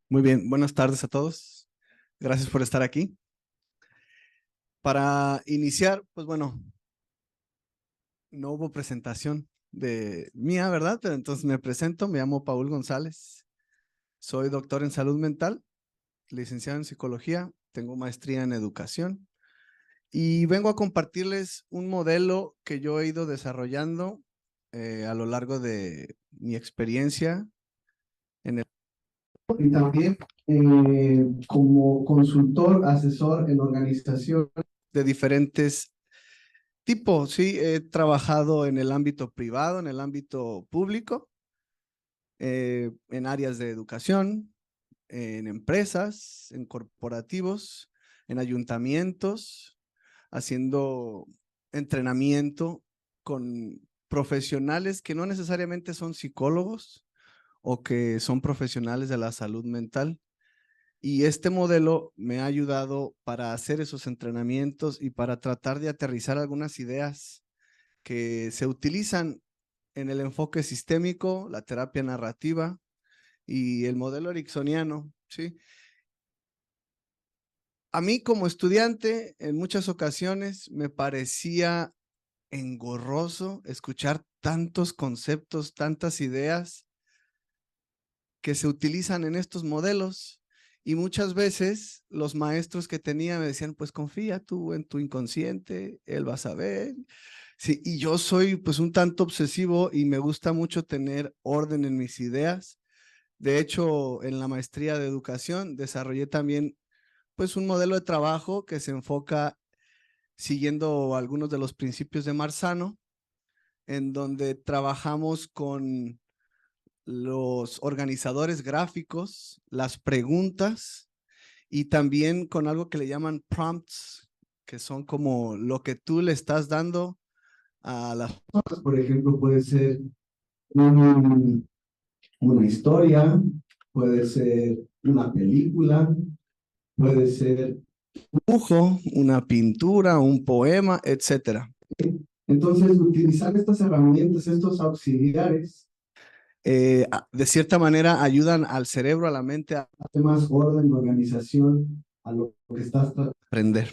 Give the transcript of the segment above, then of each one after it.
Muy bien, buenas tardes a todos. Gracias por estar aquí. Para iniciar, pues bueno, no hubo presentación de mía, ¿verdad? Pero entonces me presento, me llamo Paul González, soy doctor en salud mental, licenciado en psicología, tengo maestría en educación y vengo a compartirles un modelo que yo he ido desarrollando a lo largo de mi experiencia en el... Y también como consultor, asesor en organizaciones de diferentes tipos. Sí, he trabajado en el ámbito privado, en el ámbito público, en áreas de educación, en empresas, en corporativos, en ayuntamientos, haciendo entrenamiento con profesionales que no necesariamente son psicólogos o que son profesionales de la salud mental. Y este modelo me ha ayudado para hacer esos entrenamientos y para tratar de aterrizar algunas ideas que se utilizan en el enfoque sistémico, la terapia narrativa y el modelo ericksoniano, ¿sí? A mí como estudiante, en muchas ocasiones me parecía engorroso escuchar tantos conceptos, tantas ideas que se utilizan en estos modelos. Y muchas veces los maestros que tenía me decían, pues confía tú en tu inconsciente, él va a saber. Sí, y yo soy pues un tanto obsesivo y me gusta mucho tener orden en mis ideas. De hecho, en la maestría de educación desarrollé también pues un modelo de trabajo que se enfoca siguiendo algunos de los principios de Marzano, en donde trabajamos con los organizadores gráficos, las preguntas y también con algo que le llaman prompts, que son como lo que tú le estás dando a las personas. Por ejemplo, puede ser una historia, puede ser una película, puede ser un dibujo, una pintura, un poema, etcétera. Entonces, utilizar estas herramientas, estos auxiliares, de cierta manera ayudan al cerebro, a la mente, a darle más orden, organización a lo que estás tratando de aprender.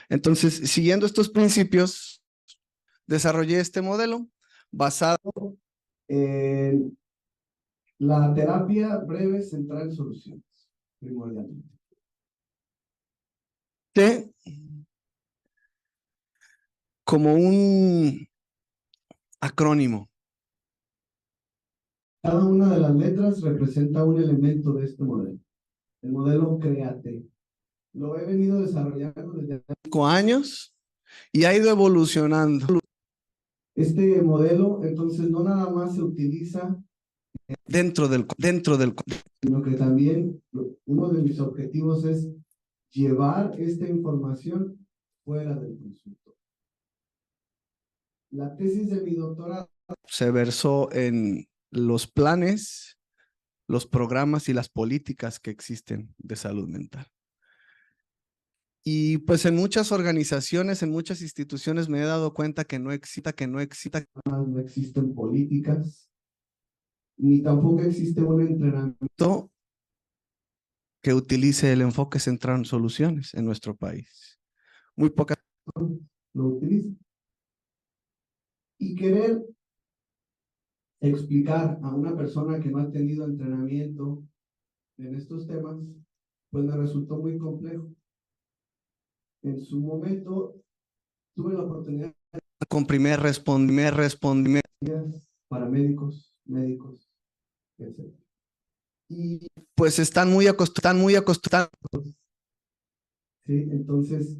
Entonces, siguiendo estos principios, desarrollé este modelo basado en la terapia breve centrada en soluciones, primordialmente. Que como un acrónimo. Cada una de las letras representa un elemento de este modelo. El modelo CREATE. Lo he venido desarrollando desde hace 5 años y ha ido evolucionando. Este modelo, entonces, no nada más se utiliza dentro del, sino que también uno de mis objetivos es llevar esta información fuera del consultorio. La tesis de mi doctorado se versó en los planes, los programas y las políticas que existen de salud mental. Y pues en muchas organizaciones, en muchas instituciones me he dado cuenta que no existen políticas, ni tampoco existe un entrenamiento que utilice el enfoque centrado en soluciones en nuestro país. Muy pocas personas lo utilizan. Y querer explicar a una persona que no ha tenido entrenamiento en estos temas, pues me resultó muy complejo. En su momento tuve la oportunidad con primer responder paramédicos, médicos, etc. Y pues están muy acostumbrados. ¿Sí? Entonces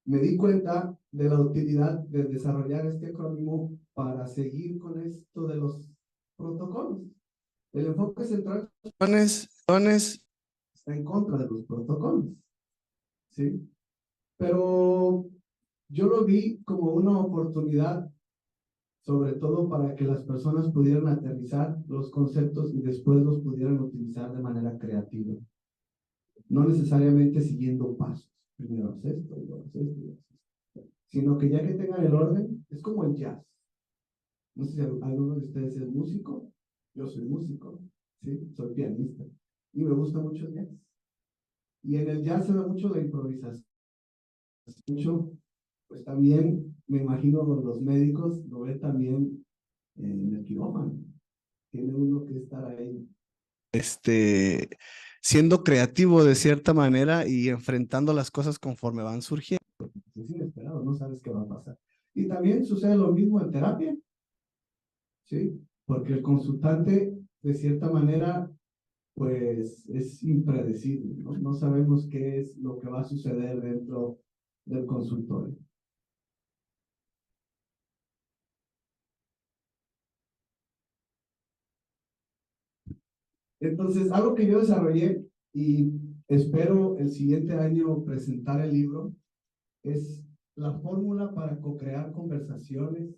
me di cuenta de la utilidad de desarrollar este acrónimo para seguir con esto de los protocolos. El enfoque central está en contra de los protocolos, ¿sí? Pero yo lo vi como una oportunidad, sobre todo para que las personas pudieran aterrizar los conceptos y después los pudieran utilizar de manera creativa. No necesariamente siguiendo pasos. Primero haz esto, luego haz esto, luego haz esto. Sino que ya que tengan el orden, es como el jazz. No sé si alguno de ustedes es músico. Yo soy músico, ¿sí? Soy pianista. y me gusta mucho el jazz. Y en el jazz se da mucho la improvisación, mucho, pues también me imagino con los médicos, lo ve también en el quirófano. Tiene uno que estar ahí. Siendo creativo de cierta manera y enfrentando las cosas conforme van surgiendo. Es inesperado, no sabes qué va a pasar. Y también sucede lo mismo en terapia, ¿sí? Porque el consultante, de cierta manera, pues es impredecible, ¿no? No sabemos qué es lo que va a suceder dentro del consultorio. Entonces, algo que yo desarrollé y espero el siguiente año presentar el libro es la fórmula para co-crear conversaciones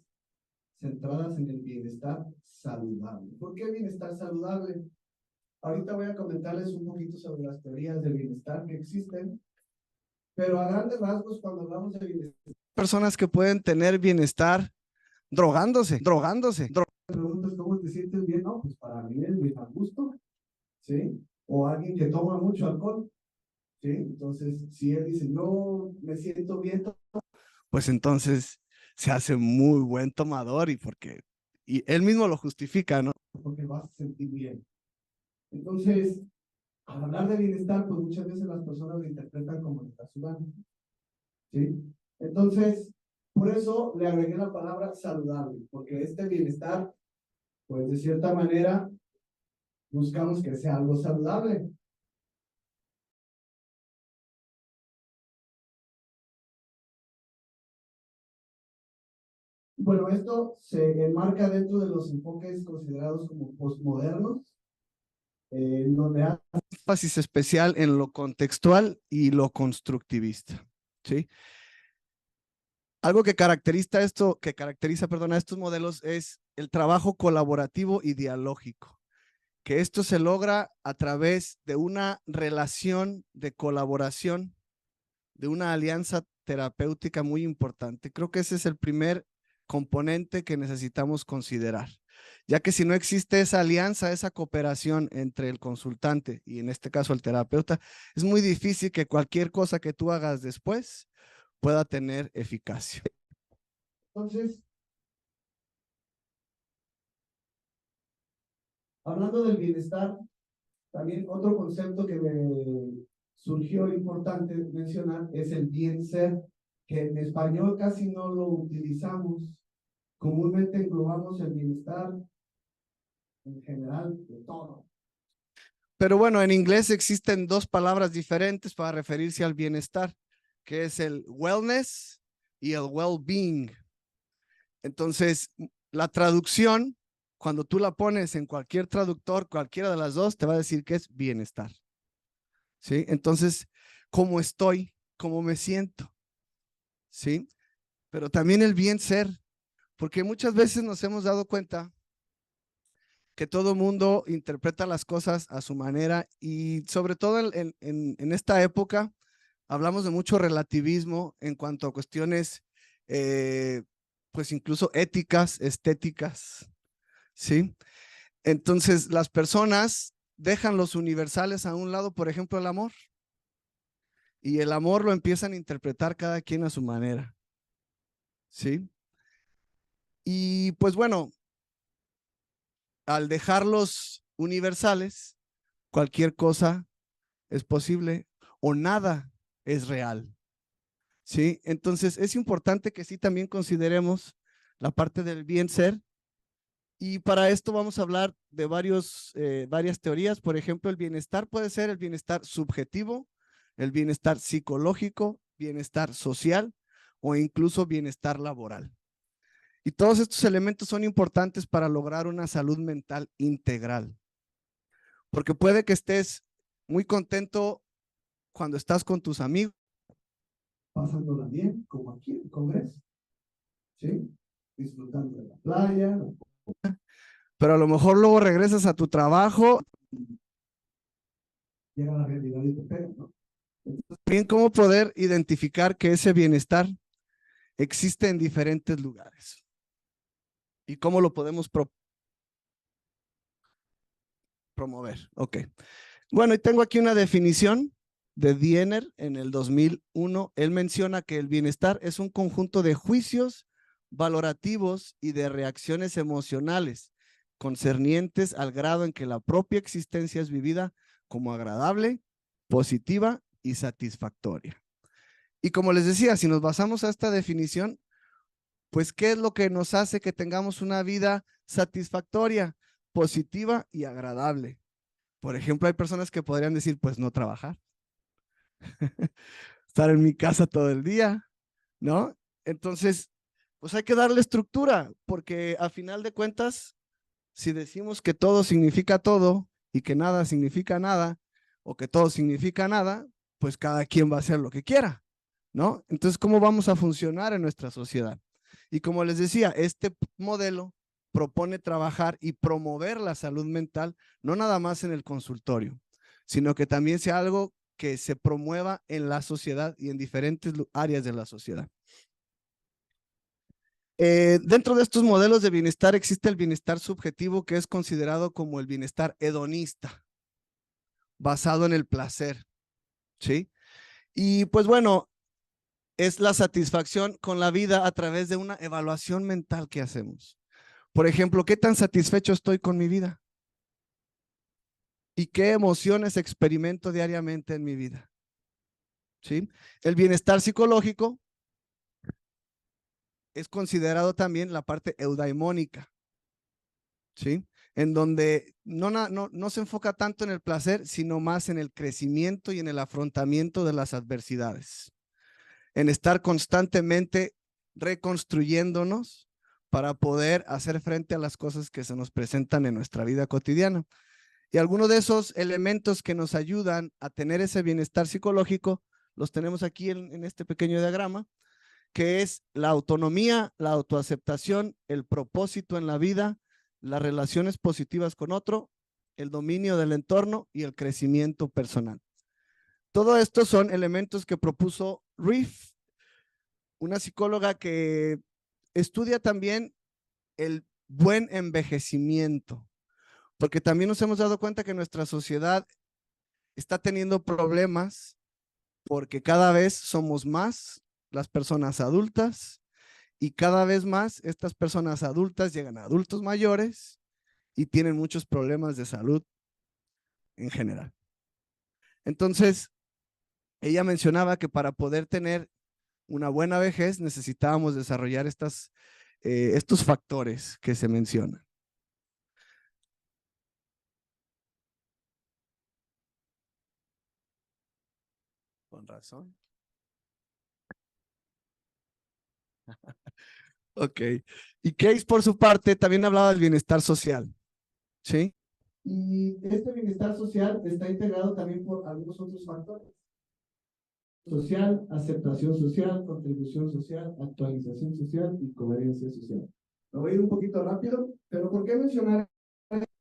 centradas en el bienestar saludable. ¿Por qué bienestar saludable? Ahorita voy a comentarles un poquito sobre las teorías del bienestar que existen, pero a grandes rasgos, cuando hablamos de bienestar, personas que pueden tener bienestar drogándose. Preguntas, ¿cómo te sientes bien? No, pues para mí es bien a gusto, ¿sí? O alguien que toma mucho alcohol, ¿sí? Entonces, si él dice, no, me siento bien, pues entonces se hace muy buen tomador y él mismo lo justifica, ¿no? Porque vas a sentir bien. Entonces, al hablar de bienestar, pues muchas veces las personas lo interpretan como está sudando, ¿sí? Entonces, por eso le agregué la palabra saludable, porque este bienestar, pues de cierta manera, buscamos que sea algo saludable. Bueno, esto se enmarca dentro de los enfoques considerados como postmodernos, en donde hay énfasis especial en lo contextual y lo constructivista, ¿sí? Algo que caracteriza, perdón, a estos modelos es el trabajo colaborativo y dialógico, que esto se logra a través de una relación de colaboración, de una alianza terapéutica muy importante. Creo que ese es el primer componente que necesitamos considerar, ya que si no existe esa alianza, esa cooperación entre el consultante y en este caso el terapeuta, es muy difícil que cualquier cosa que tú hagas después pueda tener eficacia. Entonces, hablando del bienestar, también otro concepto que me surgió importante mencionar es el bien ser, que en español casi no lo utilizamos. Comúnmente englobamos el bienestar en general de todo. Pero bueno, en inglés existen dos palabras diferentes para referirse al bienestar, que es el wellness y el well-being. Entonces, la traducción, cuando tú la pones en cualquier traductor, cualquiera de las dos, te va a decir que es bienestar. ¿Sí? Entonces, ¿cómo estoy? ¿Cómo me siento? ¿Sí? Pero también el bien ser, porque muchas veces nos hemos dado cuenta que todo mundo interpreta las cosas a su manera y sobre todo en esta época hablamos de mucho relativismo en cuanto a cuestiones, pues incluso éticas, estéticas, ¿sí? Entonces las personas dejan los universales a un lado, por ejemplo, el amor, y el amor lo empiezan a interpretar cada quien a su manera, ¿sí? Y pues bueno, al dejarlos universales, cualquier cosa es posible o nada es real, ¿sí? Entonces es importante que sí también consideremos la parte del bien ser y para esto vamos a hablar de varias teorías. Por ejemplo, el bienestar puede ser el bienestar subjetivo, el bienestar psicológico, bienestar social o incluso bienestar laboral. Y todos estos elementos son importantes para lograr una salud mental integral, porque puede que estés muy contento cuando estás con tus amigos, pasándola bien, como aquí en el Congreso, ¿sí? Disfrutando de la playa, pero a lo mejor luego regresas a tu trabajo, llega la realidad y te pega, ¿no? Entonces, bien, ¿cómo poder identificar que ese bienestar existe en diferentes lugares? ¿Y cómo lo podemos promover? Ok. Bueno, y tengo aquí una definición de Diener en el 2001. Él menciona que el bienestar es un conjunto de juicios valorativos y de reacciones emocionales concernientes al grado en que la propia existencia es vivida como agradable, positiva y satisfactoria. Y como les decía, si nos basamos a esta definición, pues ¿qué es lo que nos hace que tengamos una vida satisfactoria, positiva y agradable? Por ejemplo, hay personas que podrían decir, pues no trabajar, estar en mi casa todo el día, ¿no? Entonces, pues hay que darle estructura, porque a final de cuentas, si decimos que todo significa todo y que nada significa nada, o que todo significa nada, pues cada quien va a hacer lo que quiera, ¿no? Entonces, ¿cómo vamos a funcionar en nuestra sociedad? Y como les decía, este modelo propone trabajar y promover la salud mental, no nada más en el consultorio, sino que también sea algo que se promueva en la sociedad y en diferentes áreas de la sociedad. Dentro de estos modelos de bienestar existe el bienestar subjetivo, que es considerado como el bienestar hedonista, basado en el placer, ¿sí? Y pues bueno, es la satisfacción con la vida a través de una evaluación mental que hacemos. Por ejemplo, ¿qué tan satisfecho estoy con mi vida? ¿Y qué emociones experimento diariamente en mi vida? ¿Sí? El bienestar psicológico es considerado también la parte eudaimónica, ¿sí? En donde no se enfoca tanto en el placer, sino más en el crecimiento y en el afrontamiento de las adversidades, en estar constantemente reconstruyéndonos para poder hacer frente a las cosas que se nos presentan en nuestra vida cotidiana. Y algunos de esos elementos que nos ayudan a tener ese bienestar psicológico los tenemos aquí en este pequeño diagrama, que es la autonomía, la autoaceptación, el propósito en la vida, las relaciones positivas con otro, el dominio del entorno y el crecimiento personal. Todo esto son elementos que propuso Reef, una psicóloga que estudia también el buen envejecimiento, porque también nos hemos dado cuenta que nuestra sociedad está teniendo problemas porque cada vez somos más las personas adultas y cada vez más estas personas adultas llegan a adultos mayores y tienen muchos problemas de salud en general. Entonces, ella mencionaba que para poder tener una buena vejez necesitábamos desarrollar estos factores que se mencionan. Con razón. Ok. Y Case, por su parte, también hablaba del bienestar social, ¿sí? Y este bienestar social está integrado también por algunos otros factores. Social, aceptación social, contribución social, actualización social y coherencia social. Me voy a ir un poquito rápido, pero ¿por qué mencionar?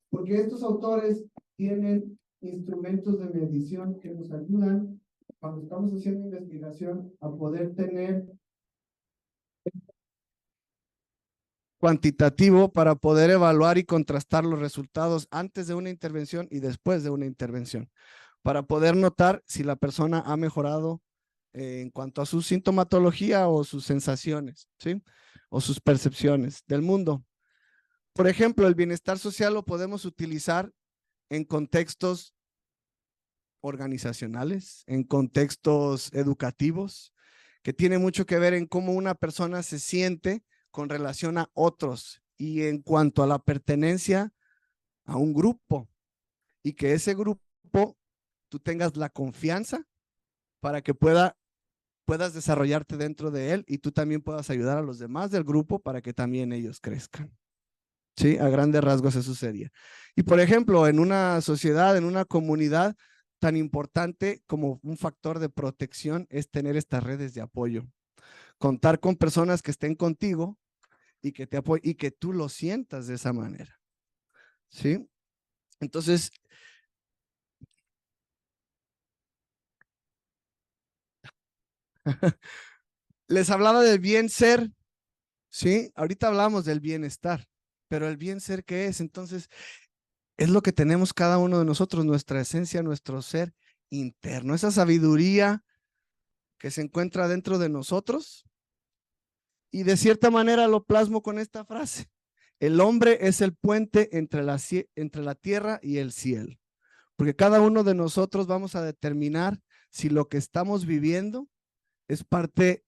Porque estos autores tienen instrumentos de medición que nos ayudan cuando estamos haciendo investigación a poder tener cuantitativo para poder evaluar y contrastar los resultados antes de una intervención y después de una intervención, para poder notar si la persona ha mejorado en cuanto a su sintomatología o sus sensaciones, ¿sí? O sus percepciones del mundo. Por ejemplo, el bienestar social lo podemos utilizar en contextos organizacionales, en contextos educativos, que tiene mucho que ver en cómo una persona se siente con relación a otros y en cuanto a la pertenencia a un grupo y que ese grupo tú tengas la confianza para que puedas desarrollarte dentro de él y tú también puedas ayudar a los demás del grupo para que también ellos crezcan. Sí, a grandes rasgos eso sería. Y por ejemplo, en una sociedad, en una comunidad, tan importante como un factor de protección es tener estas redes de apoyo. Contar con personas que estén contigo y que te apoyen y que tú lo sientas de esa manera. ¿Sí? Entonces, les hablaba del bien ser, ¿sí? Ahorita hablamos del bienestar, pero el bien ser, ¿qué es? Entonces, es lo que tenemos cada uno de nosotros, nuestra esencia, nuestro ser interno, esa sabiduría que se encuentra dentro de nosotros. Y de cierta manera lo plasmo con esta frase: el hombre es el puente entre la tierra y el cielo, porque cada uno de nosotros vamos a determinar si lo que estamos viviendo es parte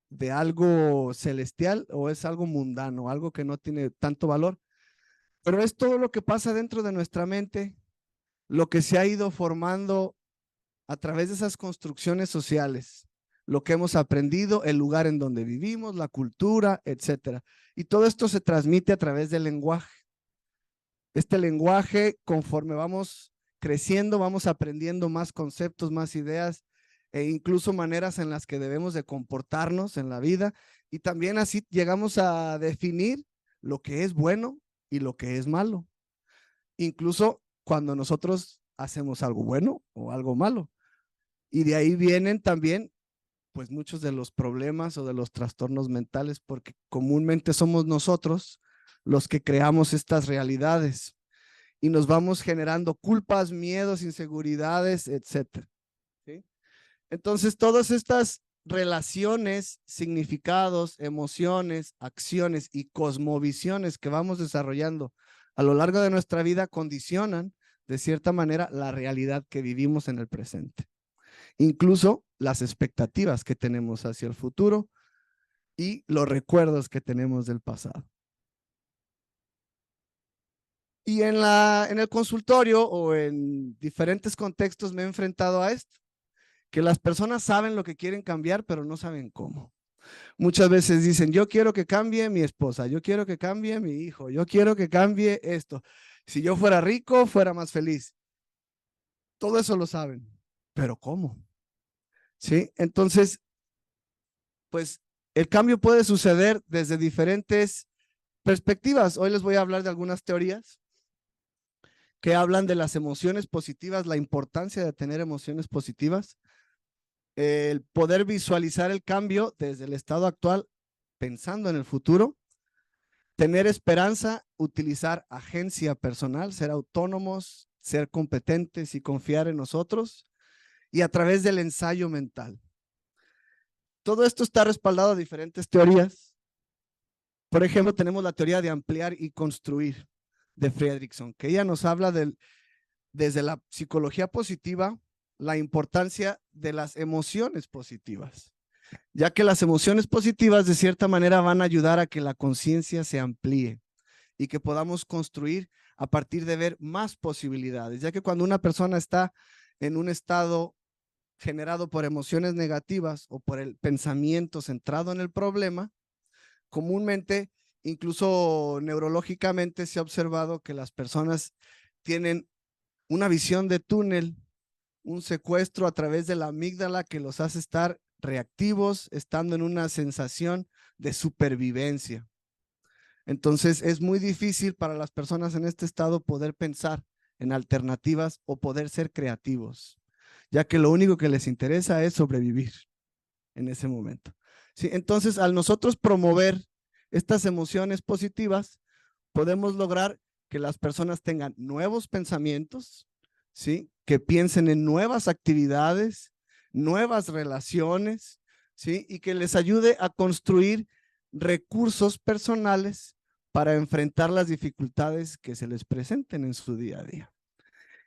de algo celestial o es algo mundano, algo que no tiene tanto valor. Pero es todo lo que pasa dentro de nuestra mente, lo que se ha ido formando a través de esas construcciones sociales, lo que hemos aprendido, el lugar en donde vivimos, la cultura, etcétera. Y todo esto se transmite a través del lenguaje. Este lenguaje, conforme vamos creciendo, vamos aprendiendo más conceptos, más ideas e incluso maneras en las que debemos de comportarnos en la vida. Y también así llegamos a definir lo que es bueno y lo que es malo. Incluso cuando nosotros hacemos algo bueno o algo malo. Y de ahí vienen también pues muchos de los problemas o de los trastornos mentales, porque comúnmente somos nosotros los que creamos estas realidades y nos vamos generando culpas, miedos, inseguridades, etcétera. ¿Sí? Entonces, todas estas relaciones, significados, emociones, acciones y cosmovisiones que vamos desarrollando a lo largo de nuestra vida condicionan de cierta manera la realidad que vivimos en el presente. Incluso las expectativas que tenemos hacia el futuro y los recuerdos que tenemos del pasado. Y en el consultorio o en diferentes contextos me he enfrentado a esto, que las personas saben lo que quieren cambiar, pero no saben cómo. Muchas veces dicen, yo quiero que cambie mi esposa, yo quiero que cambie mi hijo, yo quiero que cambie esto. Si yo fuera rico, fuera más feliz. Todo eso lo saben, pero ¿cómo? ¿Sí? Entonces, pues el cambio puede suceder desde diferentes perspectivas. Hoy les voy a hablar de algunas teorías que hablan de las emociones positivas, la importancia de tener emociones positivas, el poder visualizar el cambio desde el estado actual pensando en el futuro, tener esperanza, utilizar agencia personal, ser autónomos, ser competentes y confiar en nosotros, y a través del ensayo mental. Todo esto está respaldado de diferentes teorías. Por ejemplo, tenemos la teoría de ampliar y construir de Fredrickson, que ella nos habla desde la psicología positiva, la importancia de las emociones positivas, ya que las emociones positivas de cierta manera van a ayudar a que la conciencia se amplíe y que podamos construir a partir de ver más posibilidades, ya que cuando una persona está en un estado generado por emociones negativas o por el pensamiento centrado en el problema, comúnmente, incluso neurológicamente, se ha observado que las personas tienen una visión de túnel, un secuestro a través de la amígdala que los hace estar reactivos, estando en una sensación de supervivencia. Entonces es muy difícil para las personas en este estado poder pensar en alternativas o poder ser creativos, ya que lo único que les interesa es sobrevivir en ese momento. ¿Sí? Entonces, al nosotros promover estas emociones positivas, podemos lograr que las personas tengan nuevos pensamientos, ¿sí? Que piensen en nuevas actividades, nuevas relaciones, ¿sí? Y que les ayude a construir recursos personales para enfrentar las dificultades que se les presenten en su día a día.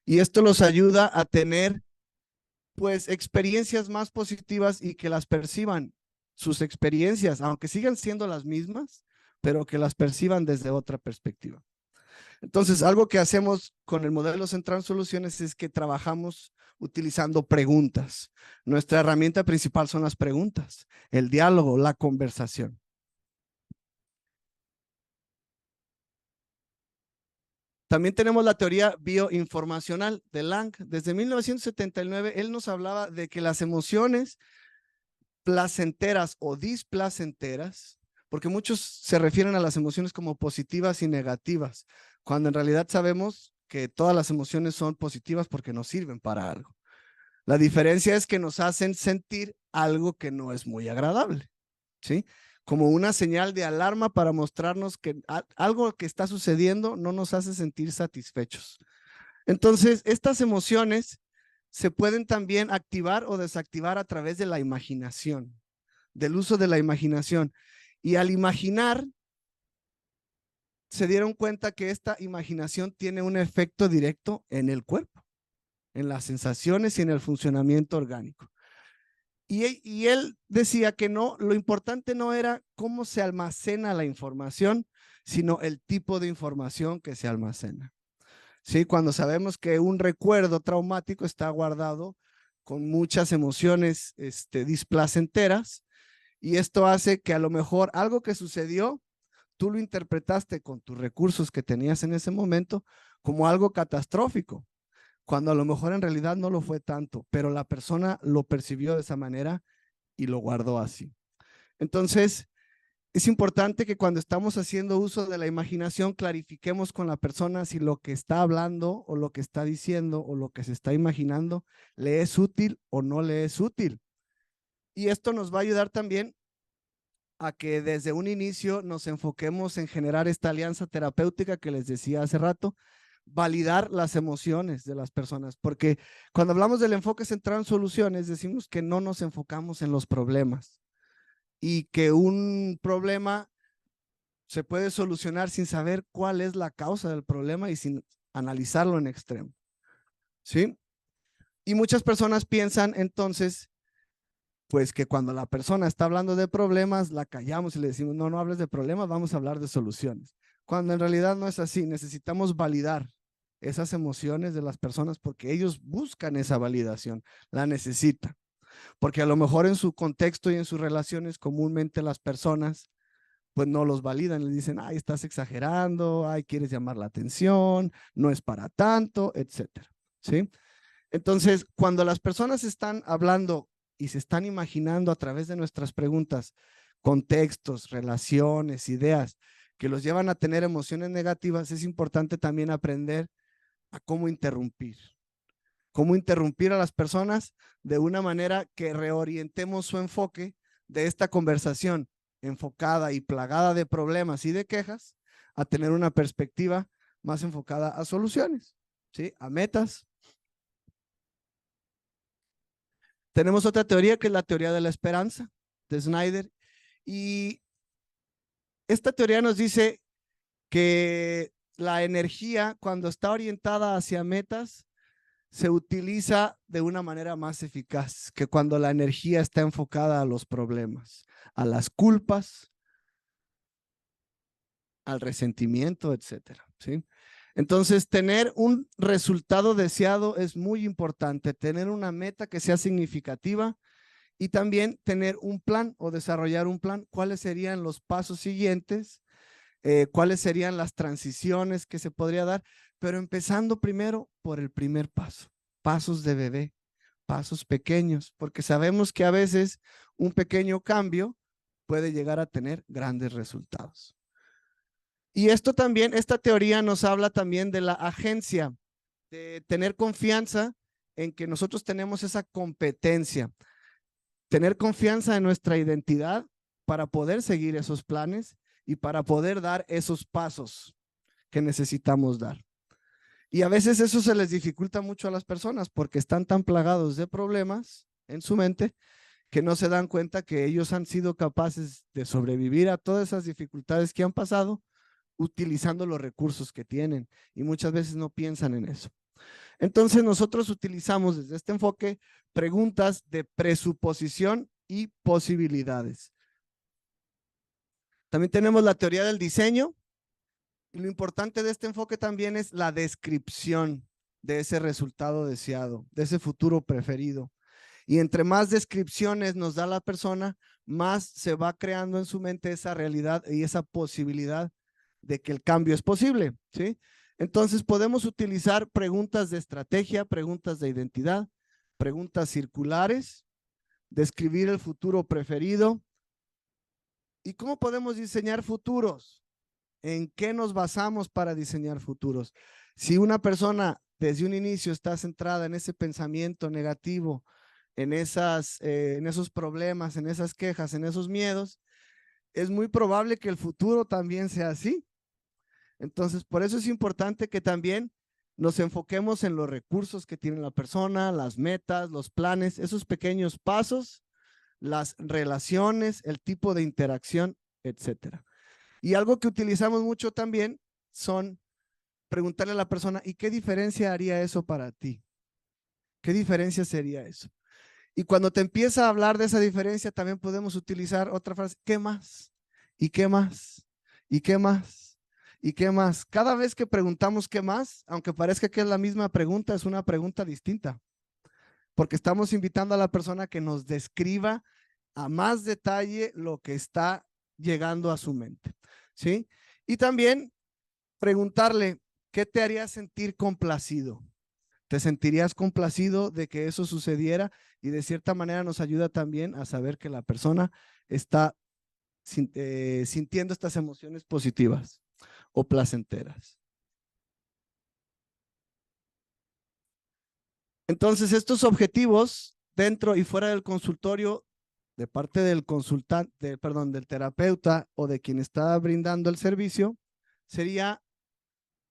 Y esto los ayuda a tener, pues, experiencias más positivas y que las perciban sus experiencias, aunque sigan siendo las mismas, pero que las perciban desde otra perspectiva. Entonces, algo que hacemos con el modelo Central Soluciones es que trabajamos utilizando preguntas. Nuestra herramienta principal son las preguntas, el diálogo, la conversación. También tenemos la teoría bioinformacional de Lang. Desde 1979, él nos hablaba de que las emociones placenteras o displacenteras, porque muchos se refieren a las emociones como positivas y negativas, cuando en realidad sabemos que todas las emociones son positivas porque nos sirven para algo. La diferencia es que nos hacen sentir algo que no es muy agradable, ¿sí? Como una señal de alarma para mostrarnos que algo que está sucediendo no nos hace sentir satisfechos. Entonces, estas emociones se pueden también activar o desactivar a través de la imaginación, del uso de la imaginación. Y al imaginar, se dieron cuenta que esta imaginación tiene un efecto directo en el cuerpo, en las sensaciones y en el funcionamiento orgánico. Y él decía que no, lo importante no era cómo se almacena la información, sino el tipo de información que se almacena. Sí, cuando sabemos que un recuerdo traumático está guardado con muchas emociones displacenteras, y esto hace que a lo mejor algo que sucedió, tú lo interpretaste con tus recursos que tenías en ese momento como algo catastrófico, cuando a lo mejor en realidad no lo fue tanto, pero la persona lo percibió de esa manera y lo guardó así. Entonces, es importante que cuando estamos haciendo uso de la imaginación, clarifiquemos con la persona si lo que está hablando o lo que está diciendo o lo que se está imaginando le es útil o no le es útil. Y esto nos va a ayudar también a que desde un inicio nos enfoquemos en generar esta alianza terapéutica que les decía hace rato, validar las emociones de las personas, porque cuando hablamos del enfoque centrado en soluciones, decimos que no nos enfocamos en los problemas y que un problema se puede solucionar sin saber cuál es la causa del problema y sin analizarlo en extremo, ¿sí? Y muchas personas piensan entonces, pues que cuando la persona está hablando de problemas, la callamos y le decimos, no, no hables de problemas, vamos a hablar de soluciones. Cuando en realidad no es así, necesitamos validar esas emociones de las personas porque ellos buscan esa validación, la necesitan. Porque a lo mejor en su contexto y en sus relaciones comúnmente las personas pues no los validan, les dicen, ay, estás exagerando, ay, quieres llamar la atención, no es para tanto, etcétera, ¿sí? Entonces, cuando las personas están hablando y se están imaginando a través de nuestras preguntas, contextos, relaciones, ideas que los llevan a tener emociones negativas, es importante también aprender a cómo interrumpir a las personas de una manera que reorientemos su enfoque de esta conversación enfocada y plagada de problemas y de quejas a tener una perspectiva más enfocada a soluciones, ¿sí? A metas. Tenemos otra teoría que es la teoría de la esperanza de Snyder, y esta teoría nos dice que la energía cuando está orientada hacia metas se utiliza de una manera más eficaz que cuando la energía está enfocada a los problemas, a las culpas, al resentimiento, etcétera, ¿sí? Entonces, tener un resultado deseado es muy importante, tener una meta que sea significativa y también tener un plan o desarrollar un plan. ¿Cuáles serían los pasos siguientes? ¿Cuáles serían las transiciones que se podría dar? Pero empezando primero por el primer paso, pasos de bebé, pasos pequeños, porque sabemos que a veces un pequeño cambio puede llegar a tener grandes resultados. Y esto también, esta teoría nos habla también de la agencia, de tener confianza en que nosotros tenemos esa competencia, tener confianza en nuestra identidad para poder seguir esos planes y para poder dar esos pasos que necesitamos dar. Y a veces eso se les dificulta mucho a las personas porque están tan plagados de problemas en su mente que no se dan cuenta que ellos han sido capaces de sobrevivir a todas esas dificultades que han pasado utilizando los recursos que tienen, y muchas veces no piensan en eso. Entonces nosotros utilizamos desde este enfoque preguntas de presuposición y posibilidades. También tenemos la teoría del diseño, y lo importante de este enfoque también es la descripción de ese resultado deseado, de ese futuro preferido. Y entre más descripciones nos da la persona, más se va creando en su mente esa realidad y esa posibilidad de que el cambio es posible, ¿sí? Entonces podemos utilizar preguntas de estrategia, preguntas de identidad, preguntas circulares, describir el futuro preferido. ¿Y cómo podemos diseñar futuros? ¿En qué nos basamos para diseñar futuros? Si una persona desde un inicio está centrada en ese pensamiento negativo, en esos problemas, en esas quejas, en esos miedos, es muy probable que el futuro también sea así. Entonces, por eso es importante que también nos enfoquemos en los recursos que tiene la persona, las metas, los planes, esos pequeños pasos, las relaciones, el tipo de interacción, etcétera. Y algo que utilizamos mucho también son preguntarle a la persona, ¿y qué diferencia haría eso para ti? ¿Qué diferencia sería eso? Y cuando te empieza a hablar de esa diferencia, también podemos utilizar otra frase, ¿qué más? ¿Y qué más? ¿Y qué más? ¿Y qué más? Cada vez que preguntamos qué más, aunque parezca que es la misma pregunta, es una pregunta distinta, porque estamos invitando a la persona que nos describa a más detalle lo que está llegando a su mente, ¿sí? Y también preguntarle, ¿qué te haría sentir complacido? ¿Te sentirías complacido de que eso sucediera? Y de cierta manera nos ayuda también a saber que la persona está sintiendo estas emociones positivas o placenteras. Entonces, estos objetivos dentro y fuera del consultorio, de parte del consultante, perdón, del terapeuta o de quien está brindando el servicio, sería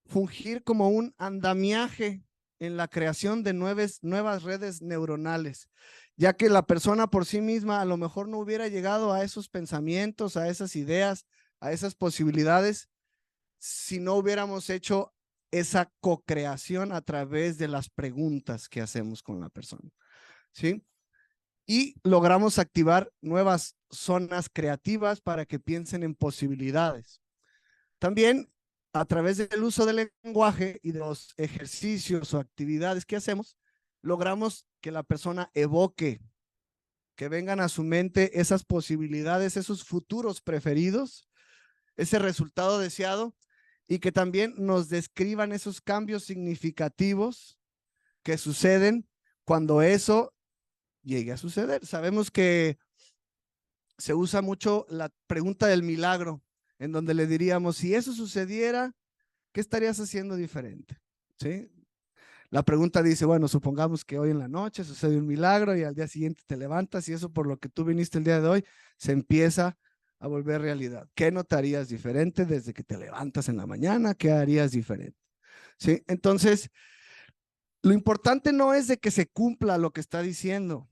fungir como un andamiaje en la creación de nuevas redes neuronales, ya que la persona por sí misma a lo mejor no hubiera llegado a esos pensamientos, a esas ideas, a esas posibilidades, si no hubiéramos hecho esa co-creación a través de las preguntas que hacemos con la persona, ¿sí? Y logramos activar nuevas zonas creativas para que piensen en posibilidades. También a través del uso del lenguaje y de los ejercicios o actividades que hacemos, logramos que la persona evoque, que vengan a su mente esas posibilidades, esos futuros preferidos, ese resultado deseado, y que también nos describan esos cambios significativos que suceden cuando eso llegue a suceder. Sabemos que se usa mucho la pregunta del milagro, en donde le diríamos, si eso sucediera, ¿qué estarías haciendo diferente? ¿Sí? La pregunta dice, bueno, supongamos que hoy en la noche sucede un milagro y al día siguiente te levantas y eso por lo que tú viniste el día de hoy se empieza a volver realidad. ¿Qué notarías diferente desde que te levantas en la mañana? ¿Qué harías diferente? ¿Sí? Entonces, lo importante no es de que se cumpla lo que está diciendo,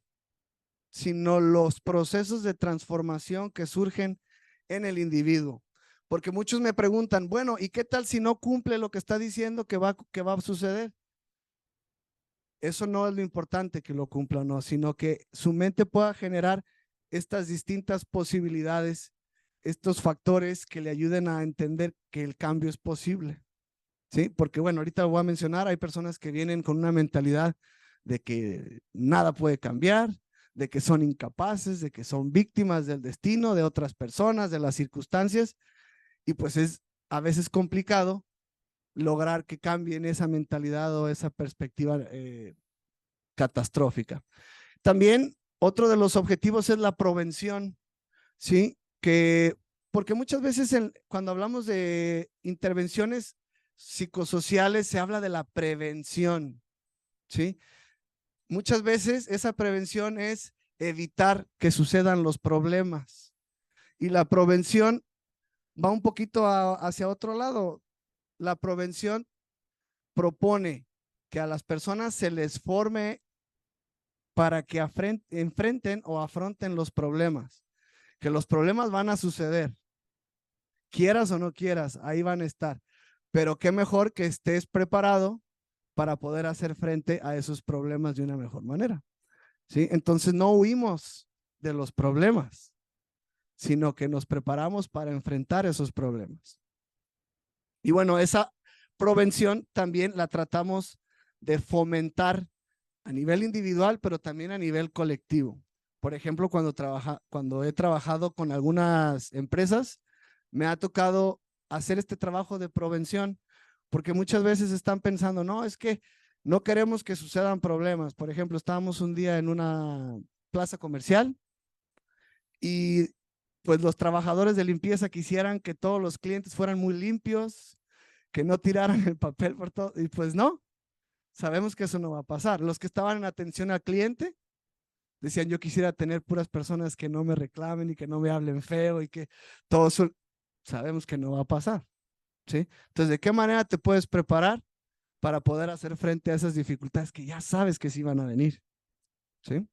sino los procesos de transformación que surgen en el individuo. Porque muchos me preguntan, bueno, ¿y qué tal si no cumple lo que está diciendo que va a suceder? Eso no es lo importante que lo cumpla o no, sino que su mente pueda generar estas distintas posibilidades, estos factores que le ayuden a entender que el cambio es posible. ¿Sí? Porque bueno, ahorita lo voy a mencionar, hay personas que vienen con una mentalidad de que nada puede cambiar, de que son incapaces, de que son víctimas del destino, de otras personas, de las circunstancias, y pues es a veces complicado lograr que cambien esa mentalidad o esa perspectiva catastrófica. También otro de los objetivos es la prevención, ¿sí? Que, porque muchas veces cuando hablamos de intervenciones psicosociales se habla de la prevención, ¿sí? Muchas veces esa prevención es evitar que sucedan los problemas y la prevención va un poquito hacia otro lado. La prevención propone que a las personas se les forme para que enfrenten o afronten los problemas, que los problemas van a suceder, quieras o no quieras, ahí van a estar, pero qué mejor que estés preparado para poder hacer frente a esos problemas de una mejor manera, ¿sí? Entonces no huimos de los problemas, sino que nos preparamos para enfrentar esos problemas. Y bueno, esa prevención también la tratamos de fomentar a nivel individual, pero también a nivel colectivo. Por ejemplo, cuando he trabajado con algunas empresas, me ha tocado hacer este trabajo de prevención, porque muchas veces están pensando, no, es que no queremos que sucedan problemas. Por ejemplo, estábamos un día en una plaza comercial y pues los trabajadores de limpieza quisieran que todos los clientes fueran muy limpios, que no tiraran el papel por todo, y pues no, sabemos que eso no va a pasar. Los que estaban en atención al cliente decían, yo quisiera tener puras personas que no me reclamen y que no me hablen feo y que todo eso, sabemos que no va a pasar, ¿sí? Entonces, ¿de qué manera te puedes preparar? para poder hacer frente a esas dificultades que ya sabes que sí van a venir. ¿Sí?